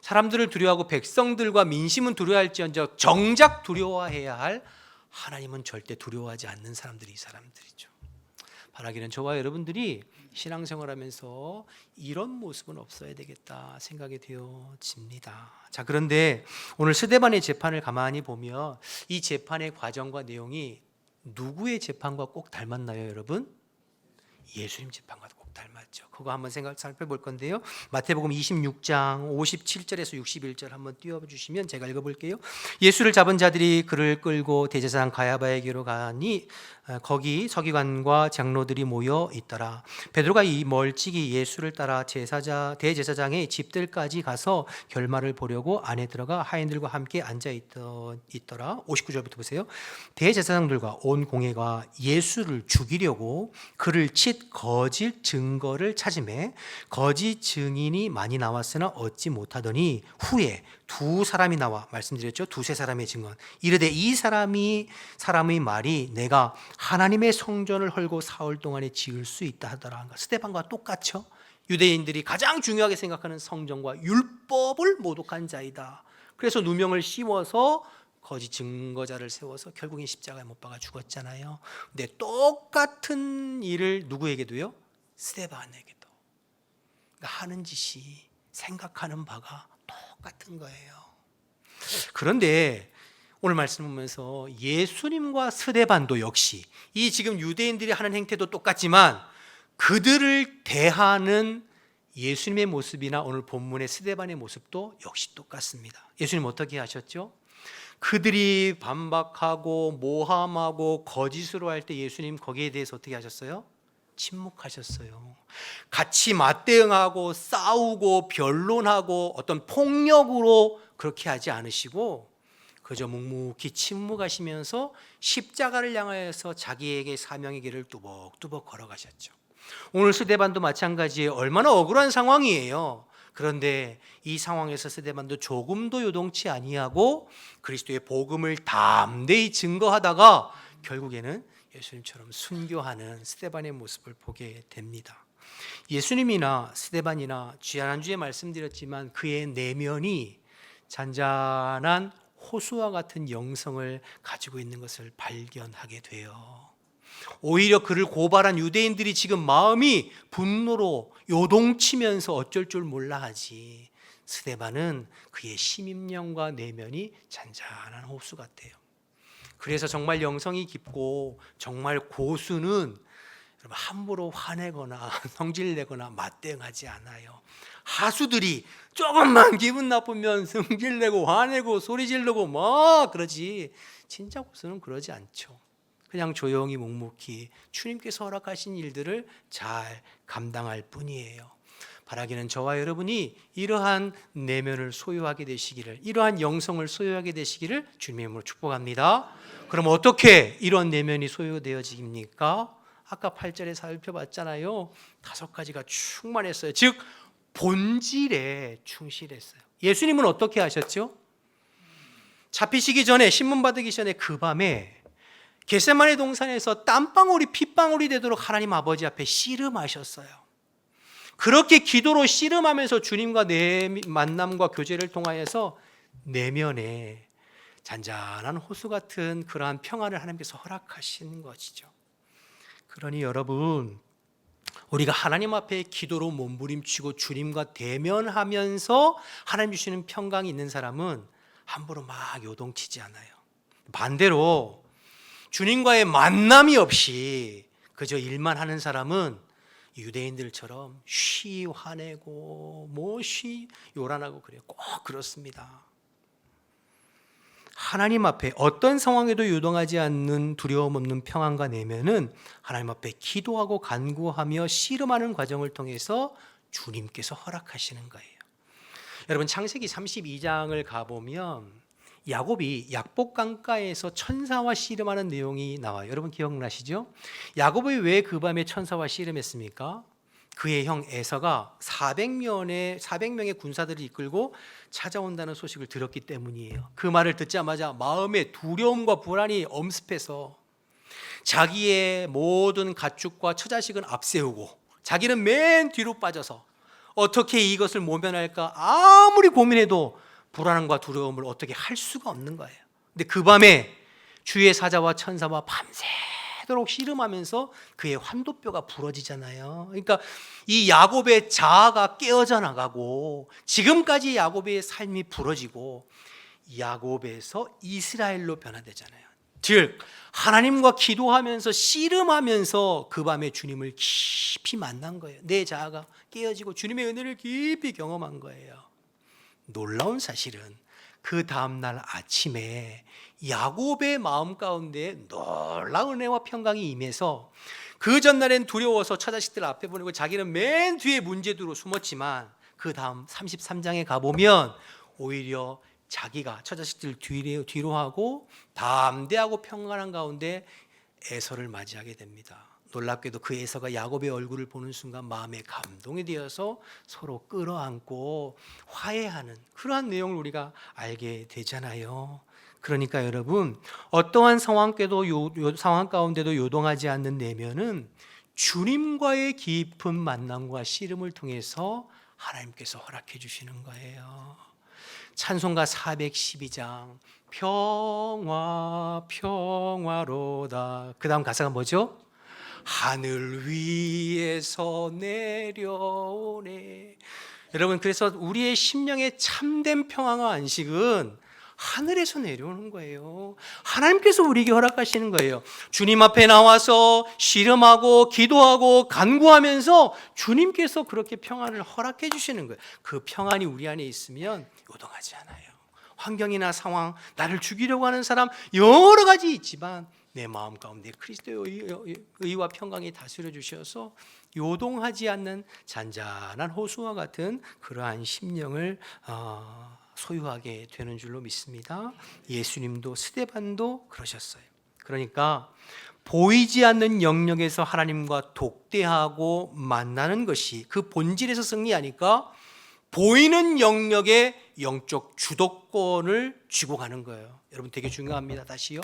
사람들을 두려워하고 백성들과 민심은 두려워할지언정 정작 두려워해야 할 하나님은 절대 두려워하지 않는 사람들이 이 사람들이죠. 바라기는 저와 여러분들이 신앙생활하면서 이런 모습은 없어야 되겠다 생각이 되어집니다. 자, 그런데 오늘 스데반의 재판을 가만히 보면 이 재판의 과정과 내용이 누구의 재판과 꼭 닮았나요, 여러분? 예수님 재판과 꼭 닮았죠. 그거 한번 살펴볼 건데요. 마태복음 26장 57절에서 61절 한번 띄워주시면 제가 읽어볼게요. 예수를 잡은 자들이 그를 끌고 대제사장 가야바에게로 가니 거기 서기관과 장로들이 모여 있더라. 베드로가 이 멀찍이 예수를 따라 대제사장의 집들까지 가서 결말을 보려고 안에 들어가 하인들과 함께 앉아 있더라. 59절부터 보세요. 대제사장들과 온 공회가 예수를 죽이려고 그를 칫 거짓 증거를 찾음에 거짓 증인이 많이 나왔으나 얻지 못하더니 후에 두 사람이 나와, 말씀드렸죠, 두세 사람의 증언, 이르되 이 사람의 말이 내가 하나님의 성전을 헐고 사흘 동안에 지을 수 있다 하더라. 스데반과 똑같죠. 유대인들이 가장 중요하게 생각하는 성전과 율법을 모독한 자이다. 그래서 누명을 씌워서 거짓 증거자를 세워서 결국엔 십자가에 못 박아 죽었잖아요. 근데 똑같은 일을 누구에게도요? 스데반에게도. 그러니까 하는 짓이, 생각하는 바가 똑같은 거예요. 그런데 오늘 말씀 보면서 예수님과 스데반도 역시 이 지금 유대인들이 하는 행태도 똑같지만 그들을 대하는 예수님의 모습이나 오늘 본문의 스데반의 모습도 역시 똑같습니다. 예수님 어떻게 하셨죠? 그들이 반박하고 모함하고 거짓으로 할 때 예수님 거기에 대해서 어떻게 하셨어요? 침묵하셨어요. 같이 맞대응하고 싸우고 변론하고 어떤 폭력으로 그렇게 하지 않으시고 그저 묵묵히 침묵하시면서 십자가를 향하여서 자기에게 사명의 길을 뚜벅뚜벅 걸어가셨죠. 오늘 스데반도 마찬가지예요. 얼마나 억울한 상황이에요. 그런데 이 상황에서 스데반도 조금도 요동치 아니하고 그리스도의 복음을 담대히 증거하다가 결국에는 예수님처럼 순교하는 스데반의 모습을 보게 됩니다. 예수님이나 스데반이나 지난주에 말씀드렸지만 그의 내면이 잔잔한 호수와 같은 영성을 가지고 있는 것을 발견하게 돼요. 오히려 그를 고발한 유대인들이 지금 마음이 분노로 요동치면서 어쩔 줄 몰라 하지. 스데반은 그의 심령과 내면이 잔잔한 호수 같아요. 그래서 정말 영성이 깊고 정말 고수는 여러분 함부로 화내거나 성질내거나 맞대응하지 않아요. 하수들이 조금만 기분 나쁘면 성질내고 화내고 소리 지르고 막 그러지, 진짜 고수는 그러지 않죠. 그냥 조용히 묵묵히 주님께서 허락하신 일들을 잘 감당할 뿐이에요. 바라기는 저와 여러분이 이러한 내면을 소유하게 되시기를, 이러한 영성을 소유하게 되시기를 주님의 이름으로 축복합니다. 그럼 어떻게 이런 내면이 소유되어집니까? 아까 8절에 살펴봤잖아요. 5가지가 충만했어요. 즉 본질에 충실했어요. 예수님은 어떻게 하셨죠? 잡히시기 전에, 신문 받기 전에 그 밤에 겟세마네 동산에서 땀방울이 핏방울이 되도록 하나님 아버지 앞에 씨름하셨어요. 그렇게 기도로 씨름하면서 주님과 내 만남과 교제를 통하여서 내면에 잔잔한 호수 같은 그러한 평안을 하나님께서 허락하신 것이죠. 그러니 여러분, 우리가 하나님 앞에 기도로 몸부림치고 주님과 대면하면서 하나님 주시는 평강이 있는 사람은 함부로 막 요동치지 않아요. 반대로 주님과의 만남이 없이 그저 일만 하는 사람은 유대인들처럼 쉬 화내고 쉬 요란하고 그래요. 꼭 그렇습니다. 하나님 앞에 어떤 상황에도 요동하지 않는 두려움 없는 평안과 내면은 하나님 앞에 기도하고 간구하며 씨름하는 과정을 통해서 주님께서 허락하시는 거예요. 여러분 창세기 32장을 가보면 야곱이 약복 강가에서 천사와 씨름하는 내용이 나와요. 여러분 기억나시죠? 야곱이 왜 그 밤에 천사와 씨름했습니까? 그의 형 에서가 400명의 군사들을 이끌고 찾아온다는 소식을 들었기 때문이에요. 그 말을 듣자마자 마음에 두려움과 불안이 엄습해서 자기의 모든 가축과 처자식은 앞세우고 자기는 맨 뒤로 빠져서 어떻게 이것을 모면할까 아무리 고민해도 불안함과 두려움을 어떻게 할 수가 없는 거예요. 근데 그 밤에 주의 사자와 천사와 밤새도록 씨름하면서 그의 환도뼈가 부러지잖아요. 그러니까 이 야곱의 자아가 깨어져 나가고 지금까지 야곱의 삶이 부러지고 야곱에서 이스라엘로 변화되잖아요. 즉 하나님과 기도하면서 씨름하면서 그 밤에 주님을 깊이 만난 거예요. 내 자아가 깨어지고 주님의 은혜를 깊이 경험한 거예요. 놀라운 사실은 그 다음날 아침에 야곱의 마음 가운데 놀라운 은혜와 평강이 임해서 그 전날엔 두려워서 처자식들 앞에 보내고 자기는 맨 뒤에 문제두로 숨었지만 그 다음 33장에 가보면 오히려 자기가 처자식들 뒤로 하고 담대하고 평안한 가운데 에서를 맞이하게 됩니다. 놀랍게도 그 에서가 야곱의 얼굴을 보는 순간 마음에 감동이 되어서 서로 끌어안고 화해하는 그러한 내용을 우리가 알게 되잖아요. 그러니까 여러분 어떠한 상황 가운데도 요동하지 않는 내면은 주님과의 깊은 만남과 씨름을 통해서 하나님께서 허락해 주시는 거예요. 찬송가 412장 평화 평화로다. 그 다음 가사가 뭐죠? 하늘 위에서 내려오네. 여러분 그래서 우리의 심령의 참된 평화와 안식은 하늘에서 내려오는 거예요. 하나님께서 우리에게 허락하시는 거예요. 주님 앞에 나와서 씨름하고 기도하고 간구하면서 주님께서 그렇게 평안을 허락해 주시는 거예요. 그 평안이 우리 안에 있으면 요동하지 않아요. 환경이나 상황, 나를 죽이려고 하는 사람 여러 가지 있지만 내 마음 가운데 그리스도의 의와 평강이 다스려 주셔서 요동하지 않는 잔잔한 호수와 같은 그러한 심령을 소유하게 되는 줄로 믿습니다. 예수님도 스데반도 그러셨어요. 그러니까 보이지 않는 영역에서 하나님과 독대하고 만나는 것이 그 본질에서 승리하니까 보이는 영역의 영적 주도권을 쥐고 가는 거예요. 여러분 되게 중요합니다. 다시요.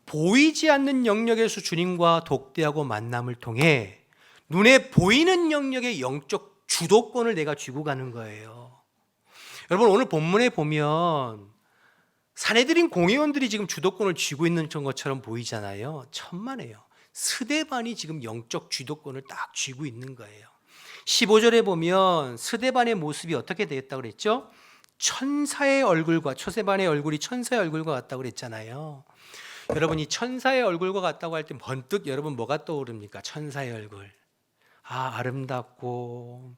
보이지 않는 영역에서 주님과 독대하고 만남을 통해 눈에 보이는 영역의 영적 주도권을 내가 쥐고 가는 거예요. 여러분 오늘 본문에 보면 사내들인 공회원들이 지금 주도권을 쥐고 있는 것처럼 보이잖아요. 천만에요. 스데반이 지금 영적 주도권을 딱 쥐고 있는 거예요. 15절에 보면 스데반의 모습이 어떻게 되었다고 그랬죠? 천사의 얼굴과, 스데반의 얼굴이 천사의 얼굴과 같다고 그랬잖아요. 여러분, 이 천사의 얼굴과 같다고 할 때 번뜩 여러분 뭐가 떠오릅니까? 천사의 얼굴. 아름답고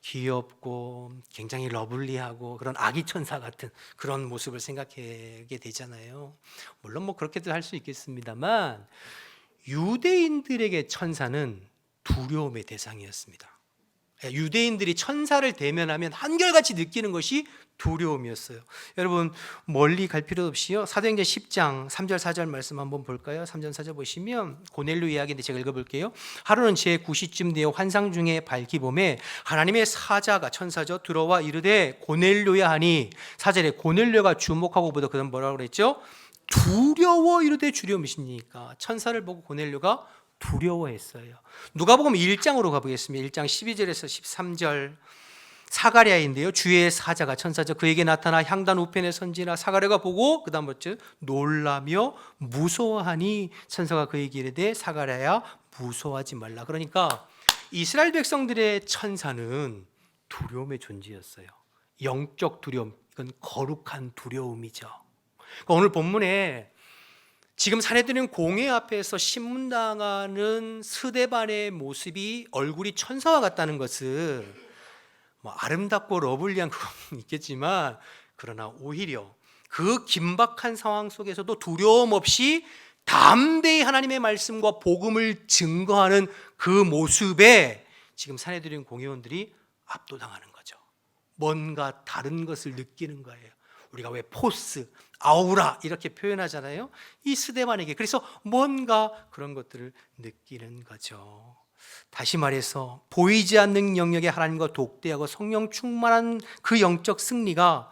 귀엽고 굉장히 러블리하고 그런 아기 천사 같은 그런 모습을 생각하게 되잖아요. 물론 뭐 그렇게도 할 수 있겠습니다만 유대인들에게 천사는 두려움의 대상이었습니다. 유대인들이 천사를 대면하면 한결같이 느끼는 것이 두려움이었어요. 여러분, 멀리 갈 필요 없이요, 사도행전 10장 3절 4절 말씀 한번 볼까요? 3절 4절 보시면 고넬료 이야기인데 제가 읽어볼게요. 하루는 제 9시쯤 되어 환상 중에 밝기 봄에 하나님의 사자가, 천사죠, 들어와 이르되 고넬료야 하니, 4절에 고넬료가 주목하고 보다 그다음 뭐라고 그랬죠? 두려워 이르되 주려 미십니까? 천사를 보고 고넬료가 두려워했어요. 누가복음 1장으로 가보겠습니다. 1장 12절에서 13절. 사가랴인데요, 주의 사자가, 천사죠, 그에게 나타나 향단 우편에 선지나 사가랴가 보고 그 다음 뭐죠? 놀라며 무서워하니 천사가 그에게 이르되 사가랴야 무서워하지 말라. 그러니까 이스라엘 백성들의 천사는 두려움의 존재였어요. 영적 두려움, 이건 거룩한 두려움이죠. 그러니까 오늘 본문에 지금 사내들은 공회 앞에서 신문당하는 스데반의 모습이 얼굴이 천사와 같다는 것은 뭐 아름답고 러블리한 그건 있겠지만, 그러나 오히려 그 긴박한 상황 속에서도 두려움 없이 담대히 하나님의 말씀과 복음을 증거하는 그 모습에 지금 사내들인 공회원들이 압도당하는 거죠. 뭔가 다른 것을 느끼는 거예요. 우리가 왜 포스, 아우라 이렇게 표현하잖아요. 이 스데반에게 그래서 뭔가 그런 것들을 느끼는 거죠. 다시 말해서 보이지 않는 영역에 하나님과 독대하고 성령 충만한 그 영적 승리가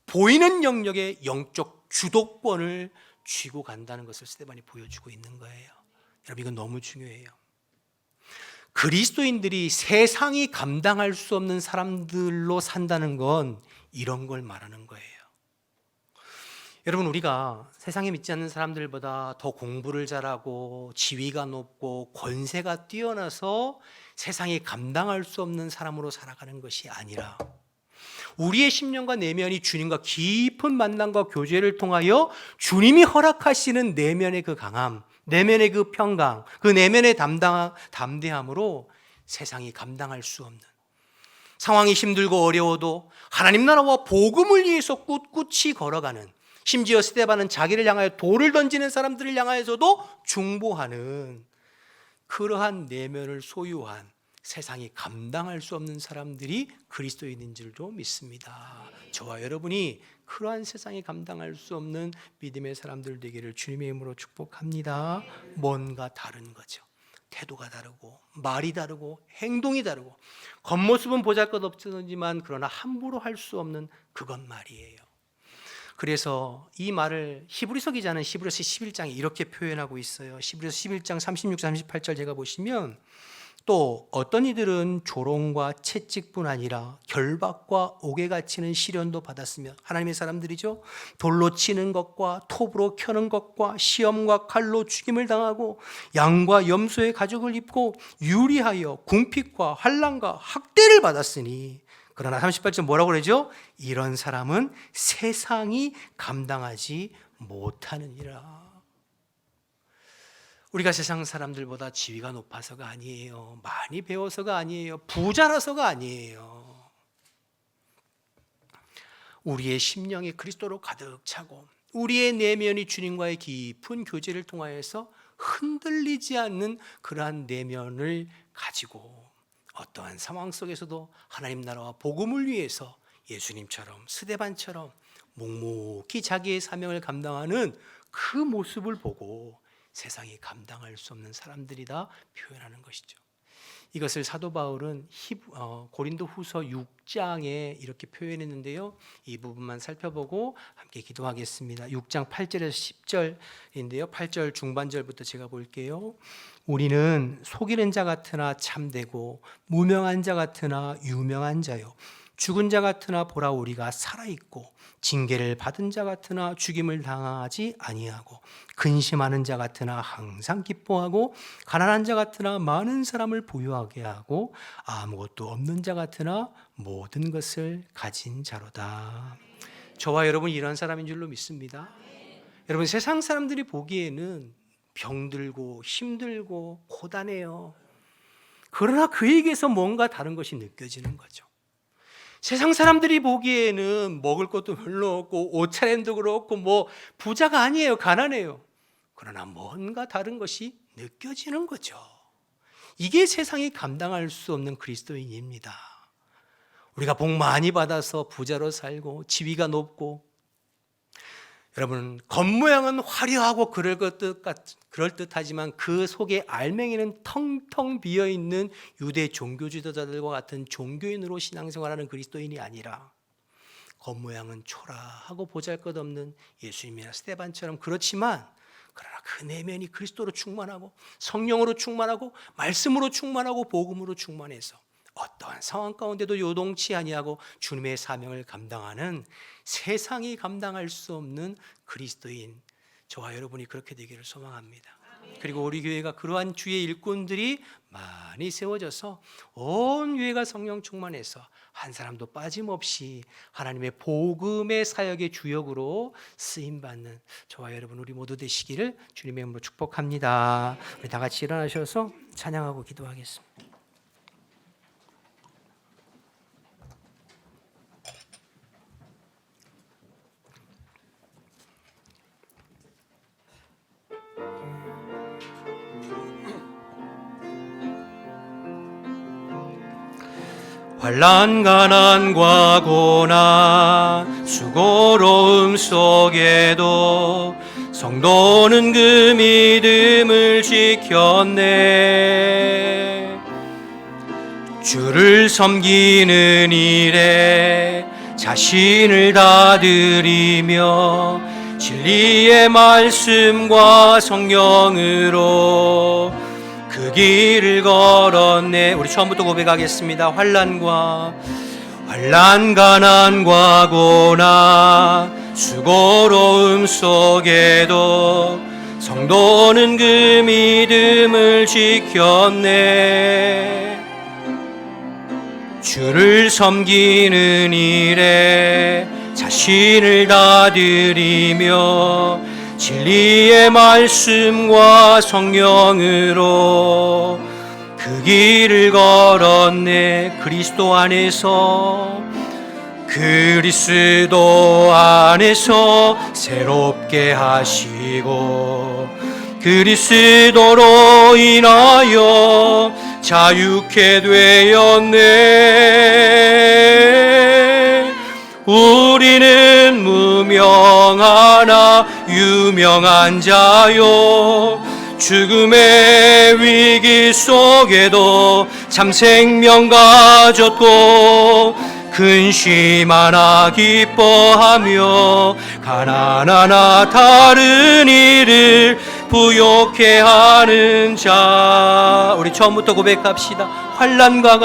보이는 영역에 영적 주도권을 쥐고 간다는 것을 스데반이 보여주고 있는 거예요. 여러분, 이건 너무 중요해요. 그리스도인들이 세상이 감당할 수 없는 사람들로 산다는 건 이런 걸 말하는 거예요. 여러분, 우리가 세상에 믿지 않는 사람들보다 더 공부를 잘하고 지위가 높고 권세가 뛰어나서 세상이 감당할 수 없는 사람으로 살아가는 것이 아니라 우리의 심령과 내면이 주님과 깊은 만남과 교제를 통하여 주님이 허락하시는 내면의 그 강함, 내면의 그 평강, 그 내면의 담대함으로 세상이 감당할 수 없는, 상황이 힘들고 어려워도 하나님 나라와 복음을 위해서 꿋꿋이 걸어가는, 심지어 스데반은 자기를 향하여 돌을 던지는 사람들을 향하여서도 중보하는 그러한 내면을 소유한, 세상이 감당할 수 없는 사람들이 그리스도인인 줄도 믿습니다. 저와 여러분이 그러한 세상이 감당할 수 없는 믿음의 사람들 되기를 주님의 이름으로 축복합니다. 뭔가 다른 거죠. 태도가 다르고 말이 다르고 행동이 다르고 겉모습은 보잘것없지만 그러나 함부로 할 수 없는 그것 말이에요. 그래서 이 말을 히브리서 기자는 히브리서 11장에 이렇게 표현하고 있어요. 히브리서 11장 36, 38절 제가 보시면, 또 어떤 이들은 조롱과 채찍뿐 아니라 결박과 옥에 갇히는 시련도 받았으며, 하나님의 사람들이죠, 돌로 치는 것과 톱으로 켜는 것과 시험과 칼로 죽임을 당하고 양과 염소의 가죽을 입고 유리하여 궁핍과 환난과 학대를 받았으니, 그러나 38절 뭐라고 그러죠? 이런 사람은 세상이 감당하지 못하느니라. 우리가 세상 사람들보다 지위가 높아서가 아니에요. 많이 배워서가 아니에요. 부자라서가 아니에요. 우리의 심령이 그리스도로 가득 차고 우리의 내면이 주님과의 깊은 교제를 통하여서 흔들리지 않는 그러한 내면을 가지고 어떠한 상황 속에서도 하나님 나라와 복음을 위해서 예수님처럼, 스데반처럼 묵묵히 자기의 사명을 감당하는 그 모습을 보고 세상이 감당할 수 없는 사람들이다 표현하는 것이죠. 이것을 사도 바울은 고린도 후서 6장에 이렇게 표현했는데요, 이 부분만 살펴보고 함께 기도하겠습니다. 6장 8절에서 10절인데요, 8절 중반절부터 제가 볼게요. 우리는 속이는 자 같으나 참되고 무명한 자 같으나 유명한 자요, 죽은 자 같으나 보라 우리가 살아있고 징계를 받은 자 같으나 죽임을 당하지 아니하고 근심하는 자 같으나 항상 기뻐하고 가난한 자 같으나 많은 사람을 부유하게 하고 아무것도 없는 자 같으나 모든 것을 가진 자로다. 저와 여러분이 이런 사람인 줄로 믿습니다. 여러분, 세상 사람들이 보기에는 병들고 힘들고 고단해요. 그러나 그에게서 뭔가 다른 것이 느껴지는 거죠. 세상 사람들이 보기에는 먹을 것도 별로 없고 옷차림도 그렇고 뭐 부자가 아니에요. 가난해요. 그러나 뭔가 다른 것이 느껴지는 거죠. 이게 세상이 감당할 수 없는 그리스도인입니다. 우리가 복 많이 받아서 부자로 살고 지위가 높고, 여러분, 겉모양은 화려하고 그럴듯하지만 그 속에 알맹이는 텅텅 비어있는 유대 종교 지도자들과 같은 종교인으로 신앙생활하는 그리스도인이 아니라 겉모양은 초라하고 보잘것없는 예수님이나 스데반처럼 그렇지만, 그러나 그 내면이 그리스도로 충만하고 성령으로 충만하고 말씀으로 충만하고 복음으로 충만해서 어떠한 상황 가운데도 요동치 아니하고 주님의 사명을 감당하는, 세상이 감당할 수 없는 그리스도인, 저와 여러분이 그렇게 되기를 소망합니다. 그리고 우리 교회가 그러한 주의 일꾼들이 많이 세워져서 온 교회가 성령 충만해서 한 사람도 빠짐없이 하나님의 복음의 사역의 주역으로 쓰임받는 저와 여러분 우리 모두 되시기를 주님의 이름으로 축복합니다. 우리 다 같이 일어나셔서 찬양하고 기도하겠습니다. 환난 가난과 고난 수고로움 속에도 성도는 그 믿음을 지켰네. 주를 섬기는 일에 자신을 다드리며 진리의 말씀과 성령으로 그 길을 걸었네. 우리 처음부터 고백하겠습니다. 환난 가난과 고난 수고로움 속에도 성도는 그 믿음을 지켰네. 주를 섬기는 일에 자신을 다드리며 진리의 말씀과 성령으로 그 길을 걸었네. 그리스도 안에서 새롭게 하시고 그리스도로 인하여 자유케 되었네. 우리는 무명하나 유명한 자요, 죽음의 위기 속에도 참 생명 가졌고 근심 하나 기뻐하며 가난하나 다른 이를 부욕해 하는 자. 우리 처음부터 고백합시다. 환난과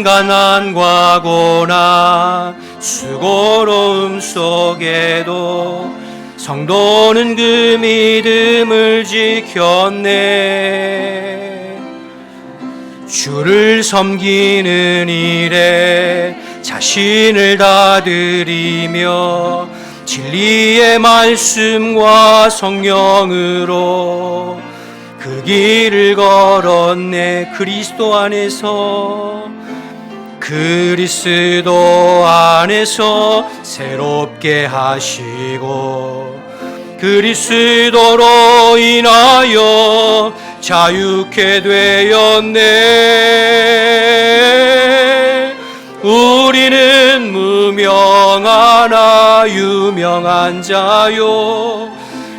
가난과 고난 수고로움 속에도 성도는 그 믿음을 지켰네. 주를 섬기는 일에 자신을 다드리며 진리의 말씀과 성령으로 그 길을 걸었네. 그리스도 안에서 새롭게 하시고 그리스도로 인하여 자유케 되었네. 우리는 무명하나 유명한 자요,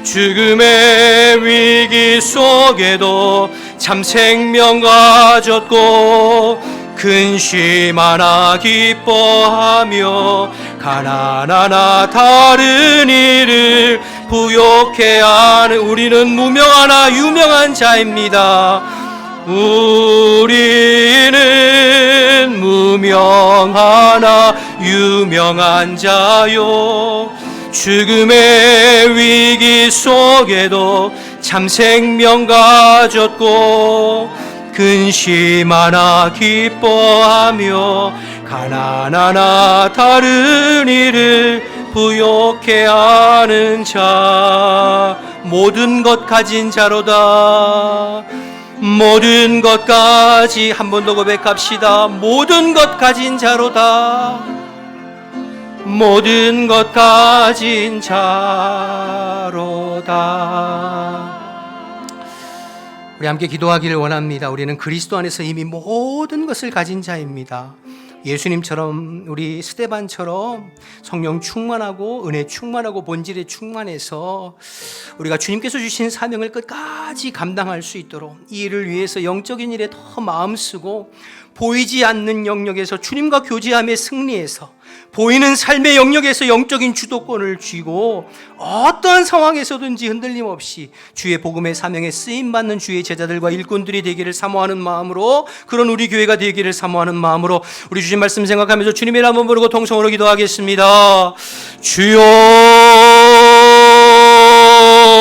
죽음의 위기 속에도 참 생명 가졌고 근심 하나 기뻐하며 가난하나 다른 이를 부욕해 하는, 우리는 무명하나 유명한 자입니다. 우리는 무명하나 유명한 자요 죽음의 위기 속에도 참 생명 가졌고 근심하나 기뻐하며 가난하나 다른 이를 부욕해 하는 자 모든 것 가진 자로다 모든 것까지 한 번 더 고백합시다 모든 것 가진 자로다 모든 것 가진 자로다 우리 함께 기도하기를 원합니다. 우리는 그리스도 안에서 이미 모든 것을 가진 자입니다. 예수님처럼 우리 스데반처럼 성령 충만하고 은혜 충만하고 본질에 충만해서 우리가 주님께서 주신 사명을 끝까지 감당할 수 있도록 이 일을 위해서 영적인 일에 더 마음 쓰고 보이지 않는 영역에서 주님과 교제함에 승리해서 보이는 삶의 영역에서 영적인 주도권을 쥐고 어떠한 상황에서든지 흔들림 없이 주의 복음의 사명에 쓰임받는 주의 제자들과 일꾼들이 되기를 사모하는 마음으로 그런 우리 교회가 되기를 사모하는 마음으로 우리 주신 말씀 생각하면서 주님의 이름 한번 부르고 통성으로 기도하겠습니다.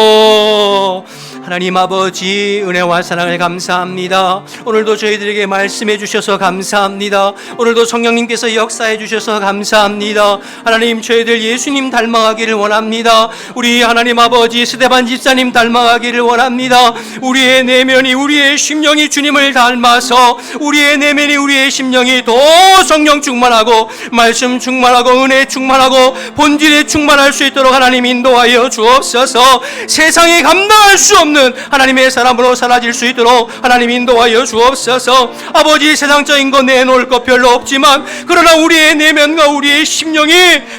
주여 하나님 아버지 은혜와 사랑을 감사합니다. 오늘도 저희들에게 말씀해 주셔서 감사합니다. 오늘도 성령님께서 역사해 주셔서 감사합니다. 하나님 저희들 예수님 닮아가기를 원합니다. 우리 하나님 아버지 스데반 집사님 닮아가기를 원합니다. 우리의 내면이 우리의 심령이 주님을 닮아서 우리의 내면이 우리의 심령이 더 성령 충만하고 말씀 충만하고 은혜 충만하고 본질에 충만할 수 있도록 하나님 인도하여 주옵소서. 세상이 감당할 수 없는 하나님의 사람으로 사라질 수 있도록 하나님 인도하여 주옵소서. 아버지 세상적인 거 내놓을 것 별로 없지만 그러나 우리의 내면과 우리의 심령이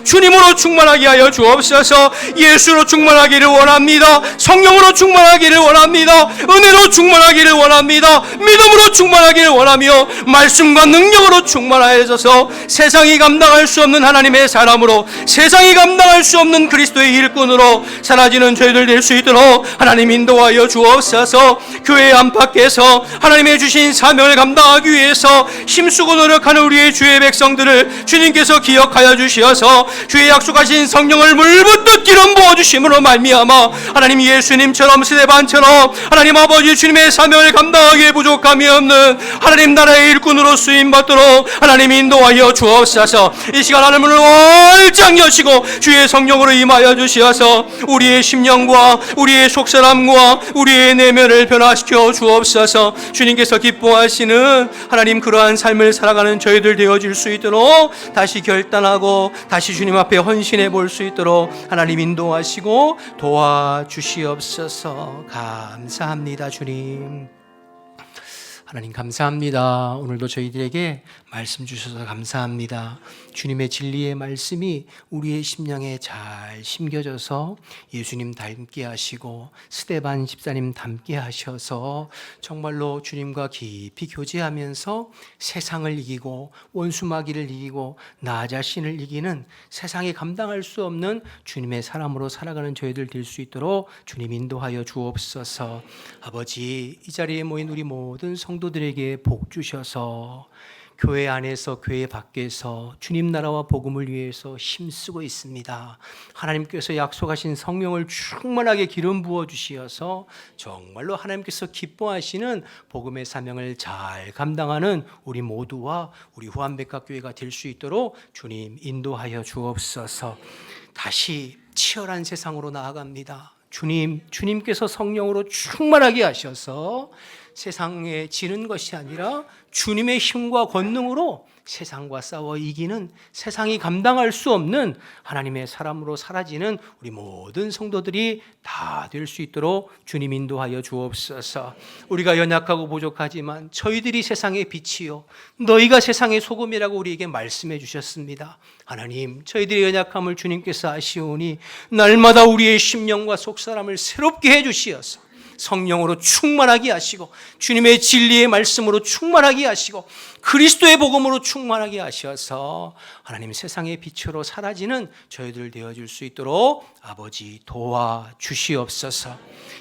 주님으로 충만하게 하여 주옵소서. 예수로 충만하기를 원합니다. 성령으로 충만하기를 원합니다. 은혜로 충만하기를 원합니다. 믿음으로 충만하기를 원하며 말씀과 능력으로 충만하여져서 세상이 감당할 수 없는 하나님의 사람으로 세상이 감당할 수 없는 그리스도의 일꾼으로 사라지는 저희들 될 수 있도록 하나님 인도하여 주옵소서. 교회 안팎에서 하나님의 주신 사명을 감당하기 위해서 힘쓰고 노력하는 우리의 주의 백성들을 주님께서 기억하여 주시어서 주의 약속하신 성령을 물붓듯 기름 부어주심으로 말미암아 하나님 예수님처럼 스데반처럼 하나님 아버지 주님의 사명을 감당하기에 부족함이 없는 하나님 나라의 일꾼으로 쓰임받도록 하나님 인도하여 주옵소서. 이 시간 하나님을 활짝 여시고 주의 성령으로 임하여 주시어서 우리의 심령과 우리의 속사람과 우리의 내면을 변화시켜 주옵소서. 주님께서 기뻐하시는 하나님 그러한 삶을 살아가는 저희들 되어질 수 있도록 다시 결단하고 다시 주님 앞에 헌신해 볼 수 있도록 하나님 인도하시고 도와주시옵소서. 감사합니다 주님. 하나님 감사합니다. 오늘도 저희들에게 말씀 주셔서 감사합니다. 주님의 진리의 말씀이 우리의 심령에 잘 심겨져서 예수님 닮게 하시고 스데반 집사님 닮게 하셔서 정말로 주님과 깊이 교제하면서 세상을 이기고 원수마귀를 이기고 나 자신을 이기는 세상이 감당할 수 없는 주님의 사람으로 살아가는 저희들 될 수 있도록 주님 인도하여 주옵소서. 아버지 이 자리에 모인 우리 모든 성도들에게 복 주셔서 교회 안에서 교회 밖에서 주님 나라와 복음을 위해서 힘쓰고 있습니다. 하나님께서 약속하신 성령을 충만하게 기름 부어 주시어서 정말로 하나님께서 기뻐하시는 복음의 사명을 잘 감당하는 우리 모두와 우리 후한백각교회가 될 수 있도록 주님 인도하여 주옵소서. 다시 치열한 세상으로 나아갑니다. 주님께서 성령으로 충만하게 하셔서 세상에 지는 것이 아니라 주님의 힘과 권능으로 세상과 싸워 이기는 세상이 감당할 수 없는 하나님의 사람으로 사라지는 우리 모든 성도들이 다 될 수 있도록 주님 인도하여 주옵소서. 우리가 연약하고 부족하지만 저희들이 세상의 빛이요 너희가 세상의 소금이라고 우리에게 말씀해 주셨습니다. 하나님 저희들의 연약함을 주님께서 아시오니 날마다 우리의 심령과 속사람을 새롭게 해 주시어서 성령으로 충만하게 하시고 주님의 진리의 말씀으로 충만하게 하시고 그리스도의 복음으로 충만하게 하셔서 하나님 세상의 빛으로 사라지는 저희들 되어줄 수 있도록 아버지 도와주시옵소서.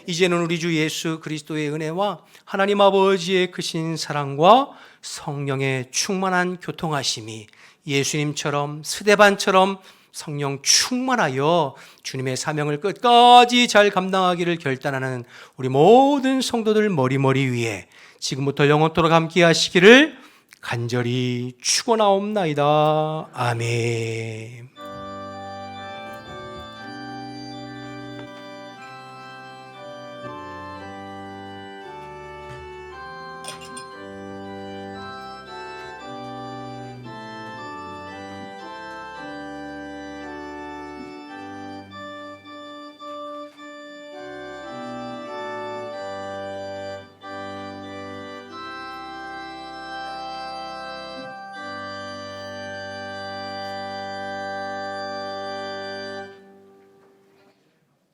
이제는 우리 주 예수 그리스도의 은혜와 하나님 아버지의 크신 사랑과 성령의 충만한 교통하심이 예수님처럼 스데반처럼 성령 충만하여 주님의 사명을 끝까지 잘 감당하기를 결단하는 우리 모든 성도들 머리머리 위에 지금부터 영원토록 함께 하시기를 간절히 축원하옵나이다. 아멘.